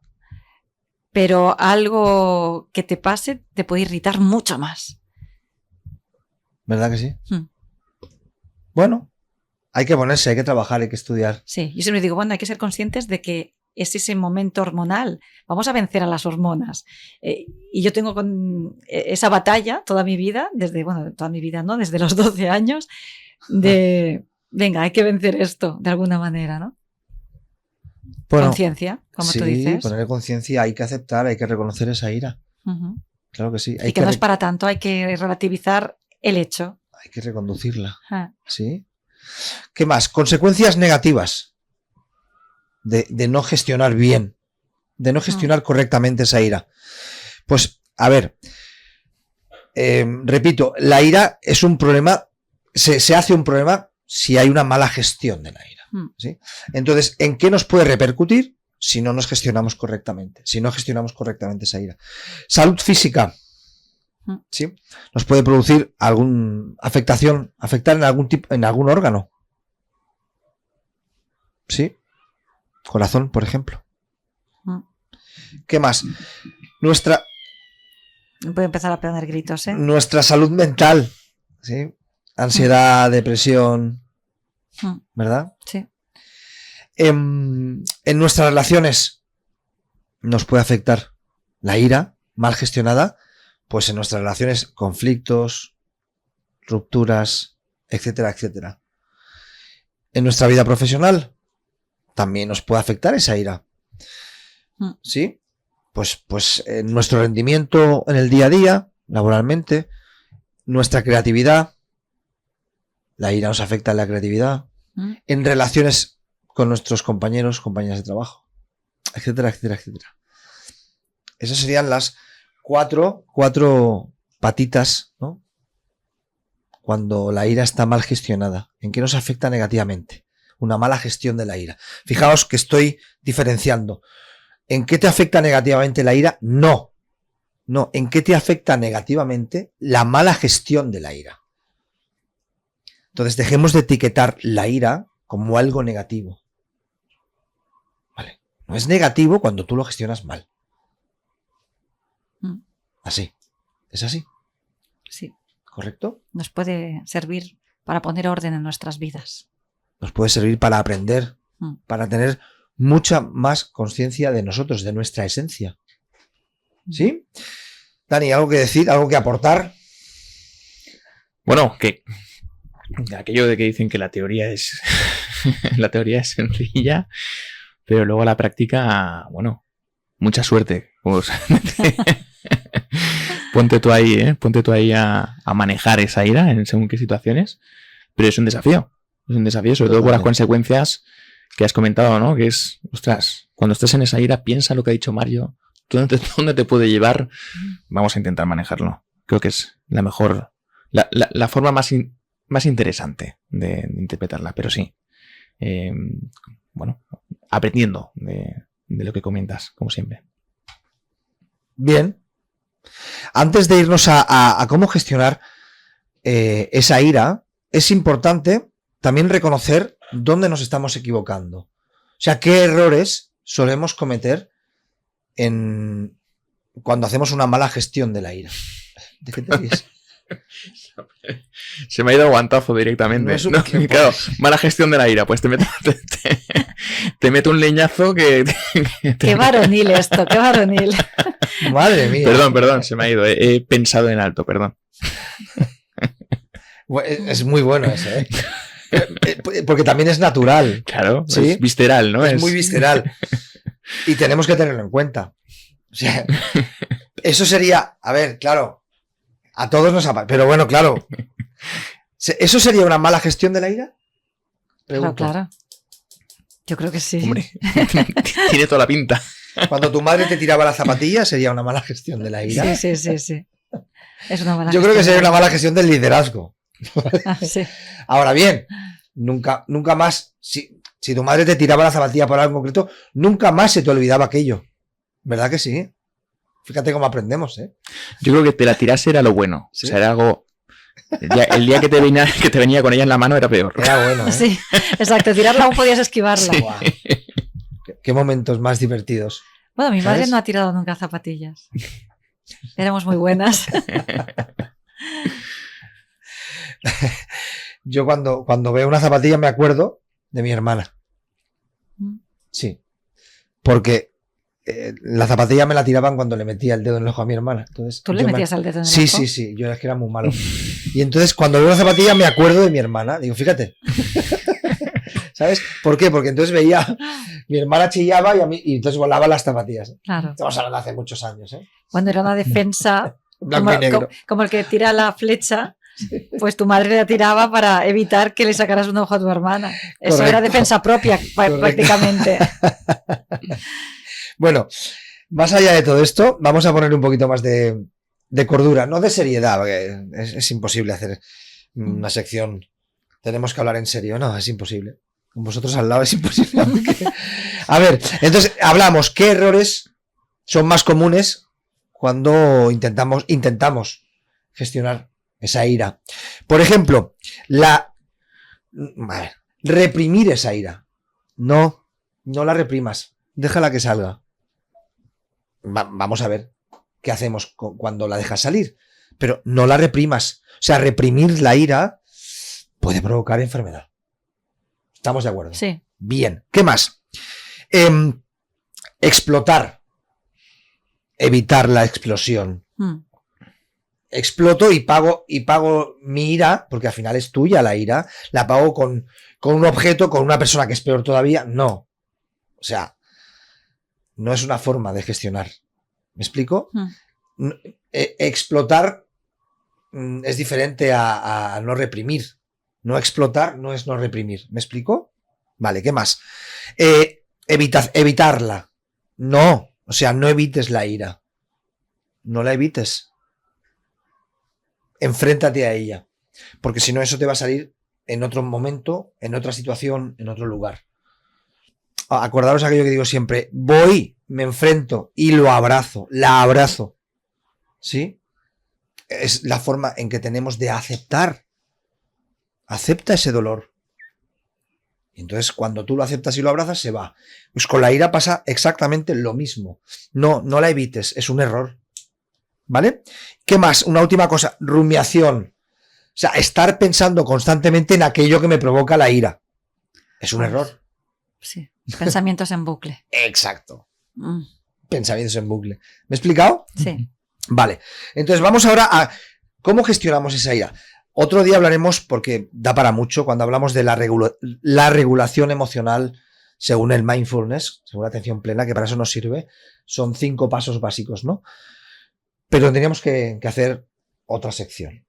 pero algo que te pase te puede irritar mucho más. ¿Verdad que sí? Bueno, hay que ponerse, hay que trabajar, hay que estudiar. Sí, yo siempre digo, bueno, hay que ser conscientes de que es ese momento hormonal. Vamos a vencer a las hormonas. Y yo tengo con esa batalla toda mi vida, desde los 12 años, de... Venga, hay que vencer esto de alguna manera, ¿no? Bueno, conciencia, como tú dices. Sí, ponerle conciencia, hay que aceptar, hay que reconocer esa ira. Claro que sí. Y que no es para tanto, hay que relativizar el hecho. Hay que reconducirla. ¿Sí? ¿Qué más? Consecuencias negativas de no gestionar bien, de no gestionar correctamente esa ira. Pues, a ver, repito, la ira es un problema, se hace un problema si hay una mala gestión de la ira. ¿Sí? Entonces, ¿en qué nos puede repercutir si no nos gestionamos correctamente? Si no gestionamos correctamente esa ira. Salud física. ¿Sí? Nos puede producir afectar en algún órgano. ¿Sí? Corazón, por ejemplo. ¿Qué más? Voy a empezar a poner gritos, ¿eh? Nuestra salud mental, ¿sí? Ansiedad, depresión, ¿verdad? Sí. En nuestras relaciones nos puede afectar la ira mal gestionada, pues en nuestras relaciones conflictos, rupturas, etcétera, etcétera. En nuestra vida profesional también nos puede afectar esa ira. ¿Sí? Pues en nuestro rendimiento en el día a día, laboralmente, nuestra creatividad, la ira nos afecta en la creatividad, en relaciones con nuestros compañeros, compañeras de trabajo, etcétera, etcétera, etcétera. Esas serían las cuatro patitas, ¿no? Cuando la ira está mal gestionada. ¿En qué nos afecta negativamente? Una mala gestión de la ira. Fijaos que estoy diferenciando. ¿En qué te afecta negativamente la ira? No. No, ¿en qué te afecta negativamente la mala gestión de la ira? Entonces dejemos de etiquetar la ira como algo negativo. ¿Vale? No es negativo cuando tú lo gestionas mal. Así. ¿Es así? Sí. ¿Correcto? Nos puede servir para poner orden en nuestras vidas. Nos puede servir para aprender, para tener mucha más conciencia de nosotros, de nuestra esencia. ¿Sí? Dani, ¿algo que decir? ¿Algo que aportar? Bueno, que aquello de que dicen que la teoría es la teoría es sencilla, pero luego la práctica, bueno, mucha suerte. Pues, ponte tú ahí a manejar esa ira en según qué situaciones, pero es un desafío. Es un desafío, sobre todo por las consecuencias que has comentado, ¿no? Que es, ostras, cuando estés en esa ira, piensa lo que ha dicho Mario, ¿dónde te puede llevar? Vamos a intentar manejarlo. Creo que es la mejor, la forma más interesante de interpretarla, pero sí. Bueno, aprendiendo de lo que comentas, como siempre. Bien. Antes de irnos a cómo gestionar esa ira, es importante también reconocer dónde nos estamos equivocando. O sea, qué errores solemos cometer cuando hacemos una mala gestión de la ira. ¿De qué te ríes? Se me ha ido el guantazo directamente. No, claro, mala gestión de la ira. Pues te meto un leñazo que... Qué varonil esto, qué varonil. Madre mía. Perdón, se me ha ido. He pensado en alto, perdón. Es muy bueno eso, ¿eh? Porque también es natural. Claro, ¿sí? Es visceral, ¿no? Es muy visceral. Y tenemos que tenerlo en cuenta. O sea, eso sería, a ver, claro, a todos nos ha... Pero bueno, claro. ¿Eso sería una mala gestión de la ira? Pregunto. Claro. Yo creo que sí. Hombre, tiene toda la pinta. Cuando tu madre te tiraba la zapatilla, sería una mala gestión de la ira. Sí. Es una mala Yo creo que sería una mala gestión del liderazgo. Sí. Ahora bien, nunca más, si tu madre te tiraba la zapatilla por algo en concreto, nunca más se te olvidaba aquello. ¿Verdad que sí? Fíjate cómo aprendemos, ¿eh? Yo creo que te la tirase era lo bueno. ¿Sí? O sea, era algo... El día que te venía con ella en la mano era peor. Era bueno, ¿eh? Sí, exacto. Tirarla aún podías esquivarla. Sí. Wow. Qué momentos más divertidos. Bueno, mi madre no ha tirado nunca zapatillas. Éramos muy buenas. Yo cuando veo una zapatilla me acuerdo de mi hermana. Sí. Porque la zapatilla me la tiraban cuando le metía el dedo en el ojo a mi hermana. Entonces, ¿tú le metías el dedo en el sí, ojo? Sí. Yo es que era muy malo. Y entonces cuando veo una zapatilla me acuerdo de mi hermana. Digo, fíjate. ¿Sabes? ¿Por qué? Porque entonces veía... Mi hermana chillaba y entonces volaba las zapatillas. Claro. Estamos hablando hace muchos años, ¿eh? Cuando era una defensa... Blanco y negro. Como el que tira la flecha... Pues tu madre la tiraba para evitar que le sacaras un ojo a tu hermana. Eso era defensa propia, prácticamente. Bueno, más allá de todo esto, vamos a poner un poquito más de cordura, no de seriedad, porque es imposible hacer una sección. Tenemos que hablar en serio, no, es imposible. Con vosotros al lado es imposible. A ver, entonces hablamos, ¿qué errores son más comunes cuando intentamos gestionar esa ira? Por ejemplo, reprimir esa ira. No la reprimas. Déjala que salga. Vamos a ver. ¿qué hacemos cuando la dejas salir? Pero no la reprimas. O sea, reprimir la ira puede provocar enfermedad. ¿Estamos de acuerdo? Sí. Bien. ¿Qué más? Explotar. Evitar la explosión. Exploto y pago mi ira, porque al final es tuya la ira, la pago con un objeto, con una persona que es peor todavía. No. O sea, no es una forma de gestionar. ¿Me explico? Explotar es diferente a no reprimir. No explotar no es no reprimir. ¿Me explico? Vale, ¿qué más? Evitarla. No. O sea, no evites la ira. No la evites. Enfréntate a ella. Porque si no, eso te va a salir en otro momento, en otra situación, en otro lugar. Acordaros aquello que digo siempre. Voy, me enfrento y lo abrazo. La abrazo. ¿Sí? Es la forma en que tenemos de aceptar. Acepta ese dolor. Y entonces, cuando tú lo aceptas y lo abrazas, se va. Pues con la ira pasa exactamente lo mismo. No la evites. Es un error. ¿Vale? ¿Qué más? Una última cosa. Rumiación. O sea, estar pensando constantemente en aquello que me provoca la ira. Es un error. Sí. Pensamientos en bucle. Exacto. Pensamientos en bucle. ¿Me he explicado? Sí. Vale. Entonces vamos ahora a cómo gestionamos esa ira. Otro día hablaremos, porque da para mucho, cuando hablamos de la regulación emocional según el mindfulness, según la atención plena, que para eso nos sirve. Son 5 pasos básicos, ¿no? Pero tendríamos que hacer otra sección.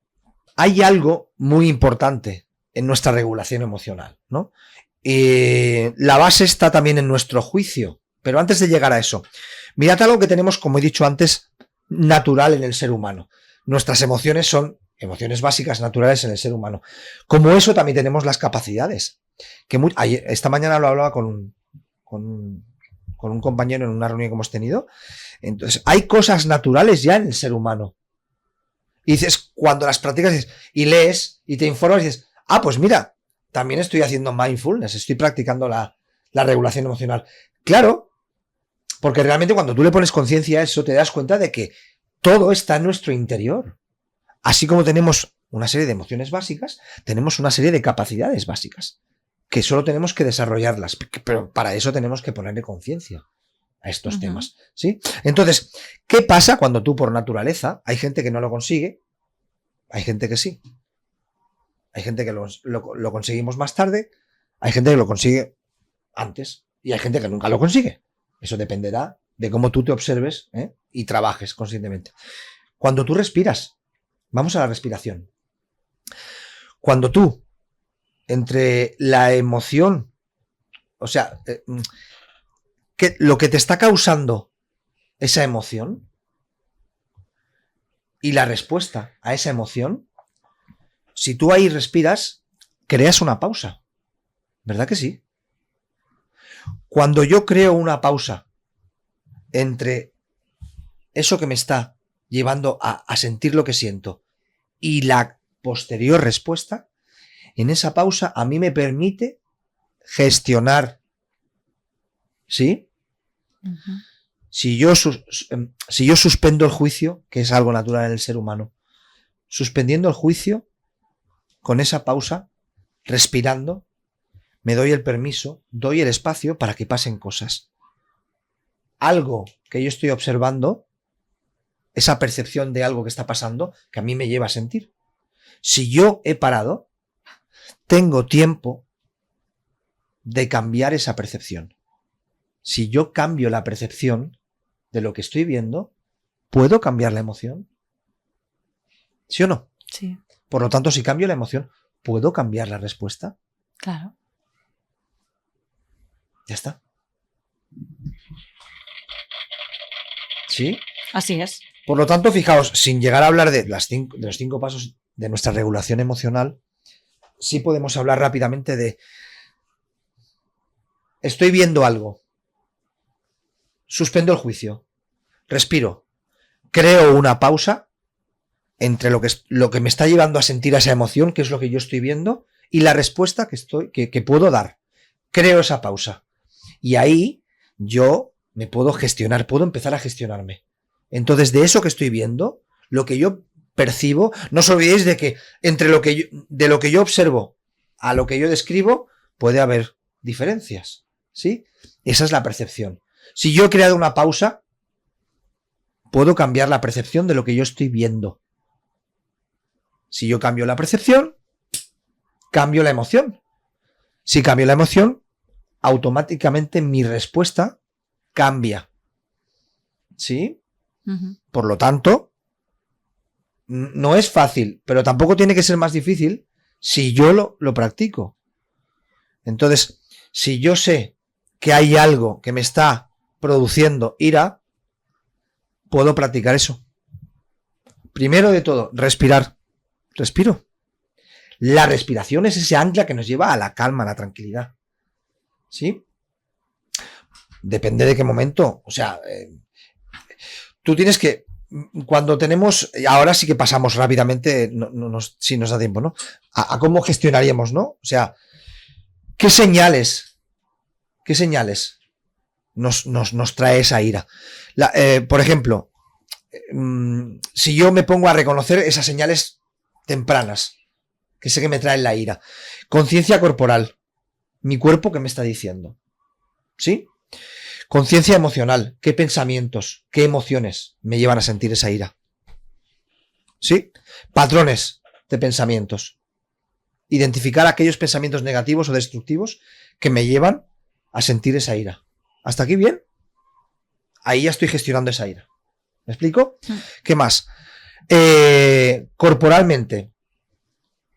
Hay algo muy importante en nuestra regulación emocional, ¿no? La base está también en nuestro juicio. Pero antes de llegar a eso, mirad algo que tenemos, como he dicho antes, natural en el ser humano. Nuestras emociones son emociones básicas, naturales en el ser humano. Como eso, también tenemos las capacidades. Esta mañana lo hablaba con un compañero en una reunión que hemos tenido. Entonces, hay cosas naturales ya en el ser humano. Y dices, cuando las practicas y lees y te informas, dices, pues mira, también estoy haciendo mindfulness, estoy practicando la regulación emocional. Claro, porque realmente cuando tú le pones conciencia a eso, te das cuenta de que todo está en nuestro interior. Así como tenemos una serie de emociones básicas, tenemos una serie de capacidades básicas, que solo tenemos que desarrollarlas, pero para eso tenemos que ponerle conciencia a estos temas, ¿sí? Entonces, ¿qué pasa cuando tú por naturaleza, hay gente que no lo consigue, hay gente que sí, hay gente que lo conseguimos más tarde, hay gente que lo consigue antes y hay gente que nunca lo consigue. Eso dependerá de cómo tú te observes y trabajes conscientemente. Cuando tú respiras, vamos a la respiración. Cuando tú, entre la emoción, o sea, lo que te está causando esa emoción y la respuesta a esa emoción, si tú ahí respiras, creas una pausa. ¿Verdad que sí? Cuando yo creo una pausa entre eso que me está llevando a sentir lo que siento y la posterior respuesta, en esa pausa a mí me permite gestionar. ¿Sí? Si yo suspendo el juicio, que es algo natural en el ser humano, suspendiendo el juicio, con esa pausa, respirando, me doy el permiso, doy el espacio para que pasen cosas. Algo que yo estoy observando, esa percepción de algo que está pasando, que a mí me lleva a sentir. Si yo he parado, tengo tiempo de cambiar esa percepción. Si yo cambio la percepción de lo que estoy viendo, ¿puedo cambiar la emoción? ¿Sí o no? Sí. Por lo tanto, si cambio la emoción, ¿puedo cambiar la respuesta? Claro. Ya está. ¿Sí? Así es. Por lo tanto, fijaos, sin llegar a hablar de los 5 pasos de nuestra regulación emocional, sí podemos hablar rápidamente de estoy viendo algo. Suspendo el juicio. Respiro. Creo una pausa entre lo que me está llevando a sentir esa emoción, que es lo que yo estoy viendo, y la respuesta que puedo dar. Creo esa pausa. Y ahí yo me puedo gestionar, puedo empezar a gestionarme. Entonces, de eso que estoy viendo, lo que yo percibo, no os olvidéis de que entre de lo que yo observo a lo que yo describo, puede haber diferencias, ¿sí? Esa es la percepción. Si yo he creado una pausa, puedo cambiar la percepción de lo que yo estoy viendo. Si yo cambio la percepción, cambio la emoción. Si cambio la emoción, automáticamente mi respuesta cambia. ¿Sí? Por lo tanto, no es fácil, pero tampoco tiene que ser más difícil si yo lo practico. Entonces, si yo sé que hay algo que me está produciendo ira, puedo practicar eso. Primero de todo, respirar. Respiro. La respiración es ese ancla que nos lleva a la calma, a la tranquilidad. ¿Sí? Depende de qué momento. O sea, tú tienes que, cuando tenemos, ahora sí que pasamos rápidamente, si nos da tiempo, ¿no? A cómo gestionaríamos, ¿no? O sea, ¿qué señales nos trae esa ira? Por ejemplo, si yo me pongo a reconocer esas señales tempranas, que sé que me traen la ira. Conciencia corporal. Mi cuerpo, ¿qué me está diciendo? ¿Sí? Conciencia emocional. ¿Qué pensamientos, qué emociones me llevan a sentir esa ira? ¿Sí? Patrones de pensamientos. Identificar aquellos pensamientos negativos o destructivos que me llevan a sentir esa ira. ¿Hasta aquí bien? Ahí ya estoy gestionando esa ira. ¿Me explico? ¿Qué más? Corporalmente.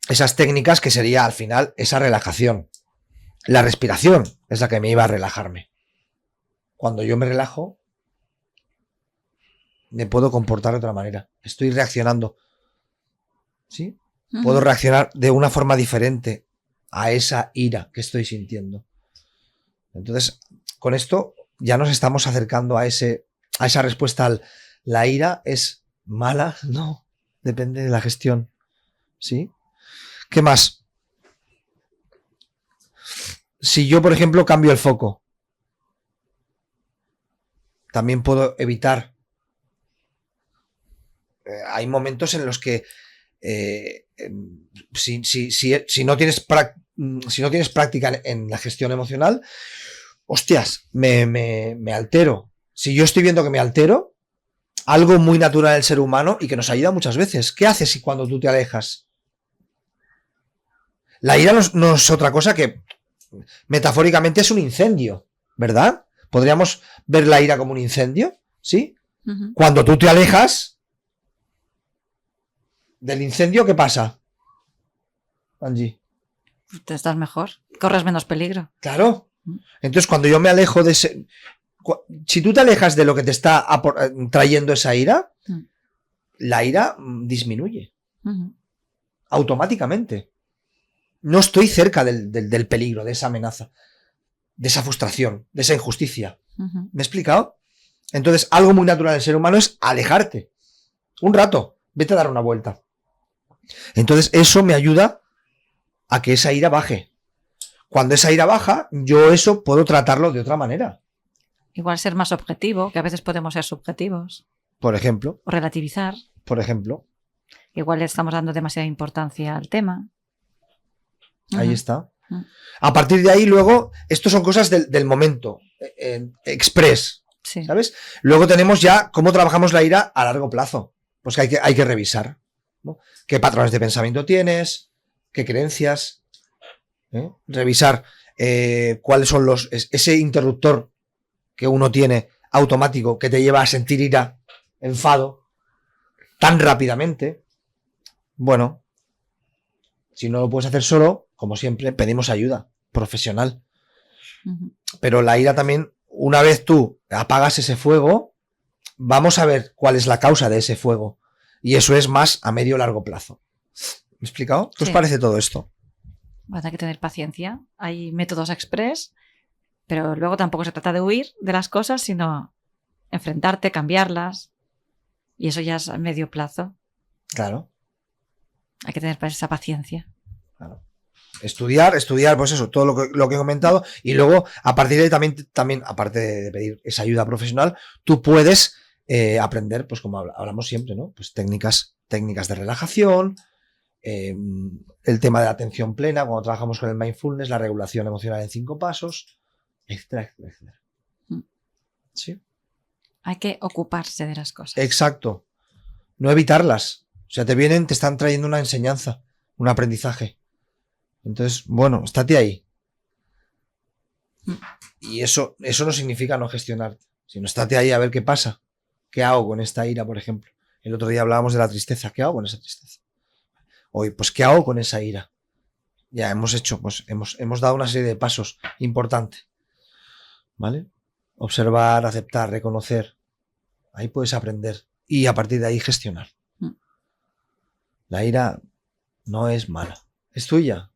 Esas técnicas que sería al final esa relajación. La respiración es la que me iba a relajarme. Cuando yo me relajo, me puedo comportar de otra manera. Estoy reaccionando. ¿Sí? Puedo reaccionar de una forma diferente a esa ira que estoy sintiendo. Entonces, con esto ya nos estamos acercando a esa respuesta la ira es mala, no, depende de la gestión. ¿Sí? ¿Qué más? Si yo, por ejemplo, cambio el foco, también puedo evitar. Hay momentos en los que si no tienes práctica en la gestión emocional, hostias, me altero. Si yo estoy viendo que me altero, algo muy natural del ser humano y que nos ayuda muchas veces. ¿Qué haces cuando tú te alejas? La ira no es otra cosa que, metafóricamente, es un incendio, ¿verdad? ¿Podríamos ver la ira como un incendio? ¿Sí? Cuando tú te alejas del incendio, ¿qué pasa, Angie? Te estás mejor, corres menos peligro. Claro. Entonces, cuando yo me alejo de ese... Si tú te alejas de lo que te está trayendo esa ira, la ira disminuye. Automáticamente. No estoy cerca del peligro, de esa amenaza, de esa frustración, de esa injusticia. ¿Me he explicado? Entonces, algo muy natural del ser humano es alejarte. Un rato, vete a dar una vuelta. Entonces, eso me ayuda a que esa ira baje. Cuando esa ira baja, yo eso puedo tratarlo de otra manera. Igual ser más objetivo, que a veces podemos ser subjetivos. Por ejemplo. O relativizar. Por ejemplo. Igual le estamos dando demasiada importancia al tema. Ahí está. A partir de ahí, luego, estos son cosas del momento. Express. Sí. ¿Sabes? Luego tenemos ya cómo trabajamos la ira a largo plazo. Pues que hay que revisar, ¿no? ¿Qué patrones de pensamiento tienes? ¿Qué creencias? Revisar cuáles son ese interruptor que uno tiene automático que te lleva a sentir ira, enfado, tan rápidamente. Bueno, si no lo puedes hacer solo, como siempre, pedimos ayuda profesional. Pero la ira también, una vez tú apagas ese fuego, vamos a ver cuál es la causa de ese fuego. Y eso es más a medio o largo plazo. ¿Me he explicado? ¿Qué os parece todo esto? Hay que tener paciencia. Hay métodos express, pero luego tampoco se trata de huir de las cosas, sino enfrentarte, cambiarlas. Y eso ya es a medio plazo. Claro. Hay que tener esa paciencia. Claro. Estudiar, pues eso, todo lo que he comentado. Y luego, a partir de ahí también, aparte de pedir esa ayuda profesional, tú puedes aprender, pues como hablamos siempre, ¿no? Pues técnicas de relajación, el tema de la atención plena, cuando trabajamos con el mindfulness, la regulación emocional en 5 pasos, etcétera, etcétera, etcétera. ¿Sí? Hay que ocuparse de las cosas. Exacto. No evitarlas. O sea, te están trayendo una enseñanza, un aprendizaje. Entonces, bueno, estate ahí. Y eso no significa no gestionar, sino estate ahí a ver qué pasa. ¿Qué hago con esta ira, por ejemplo? El otro día hablábamos de la tristeza. ¿Qué hago con esa tristeza? Hoy, pues, ¿qué hago con esa ira? Ya hemos hecho, pues, hemos dado una serie de pasos importantes. ¿Vale? Observar, aceptar, reconocer. Ahí puedes aprender. Y a partir de ahí gestionar. La ira no es mala. Es tuya.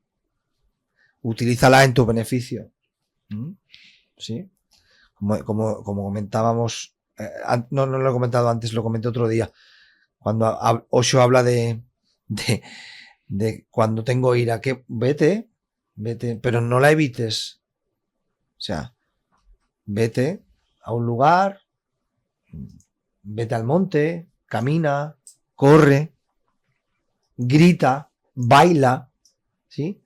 Utilízala en tu beneficio. ¿Sí? Como comentábamos, no lo he comentado antes, lo comenté otro día. Cuando Osho habla de cuando tengo ira, que vete, pero no la evites. O sea, vete a un lugar, vete al monte, camina, corre, grita, baila, ¿sí?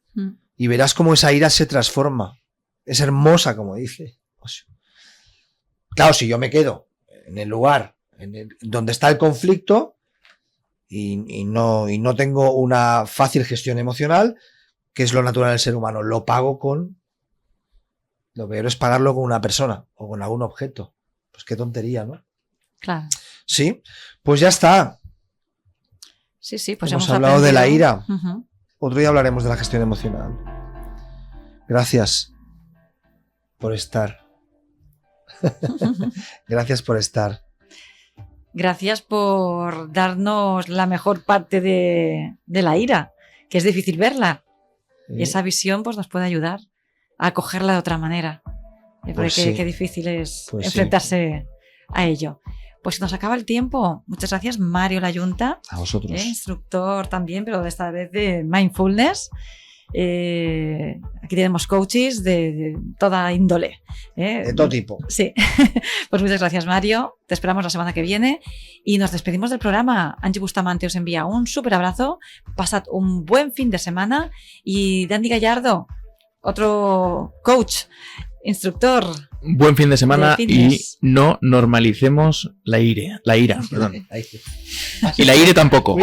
Y verás cómo esa ira se transforma. Es hermosa, como dice Osho. Claro, si yo me quedo en el lugar donde está el conflicto y no tengo una fácil gestión emocional, que es lo natural del ser humano, lo peor es pagarlo con una persona o con algún objeto. Pues qué tontería, ¿no? Claro. Sí, pues ya está. Sí, pues hemos hemos hablado de la aprendido. ira. Otro día hablaremos de la gestión emocional. Gracias por estar. Gracias por estar. Gracias por darnos la mejor parte de la ira, que es difícil verla. Y esa visión pues, nos puede ayudar a cogerla de otra manera. Porque qué difícil es enfrentarse a ello. Pues nos acaba el tiempo. Muchas gracias, Mario Layunta. A vosotros. Instructor también, pero esta vez de mindfulness. Aquí tenemos coaches de toda índole. De todo tipo. Sí. Pues muchas gracias, Mario. Te esperamos la semana que viene y nos despedimos del programa. Angie Bustamante os envía un súper abrazo. Pasad un buen fin de semana y Dani Gallardo, otro coach, instructor. Buen fin de semana y no normalicemos la ira, perdón. Y la ira tampoco.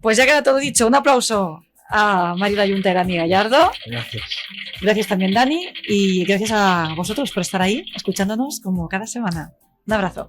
Pues ya queda todo dicho. Un aplauso a Mario Layunta y Dani Gallardo. Gracias. Gracias también, Dani. Y gracias a vosotros por estar ahí, escuchándonos como cada semana. Un abrazo.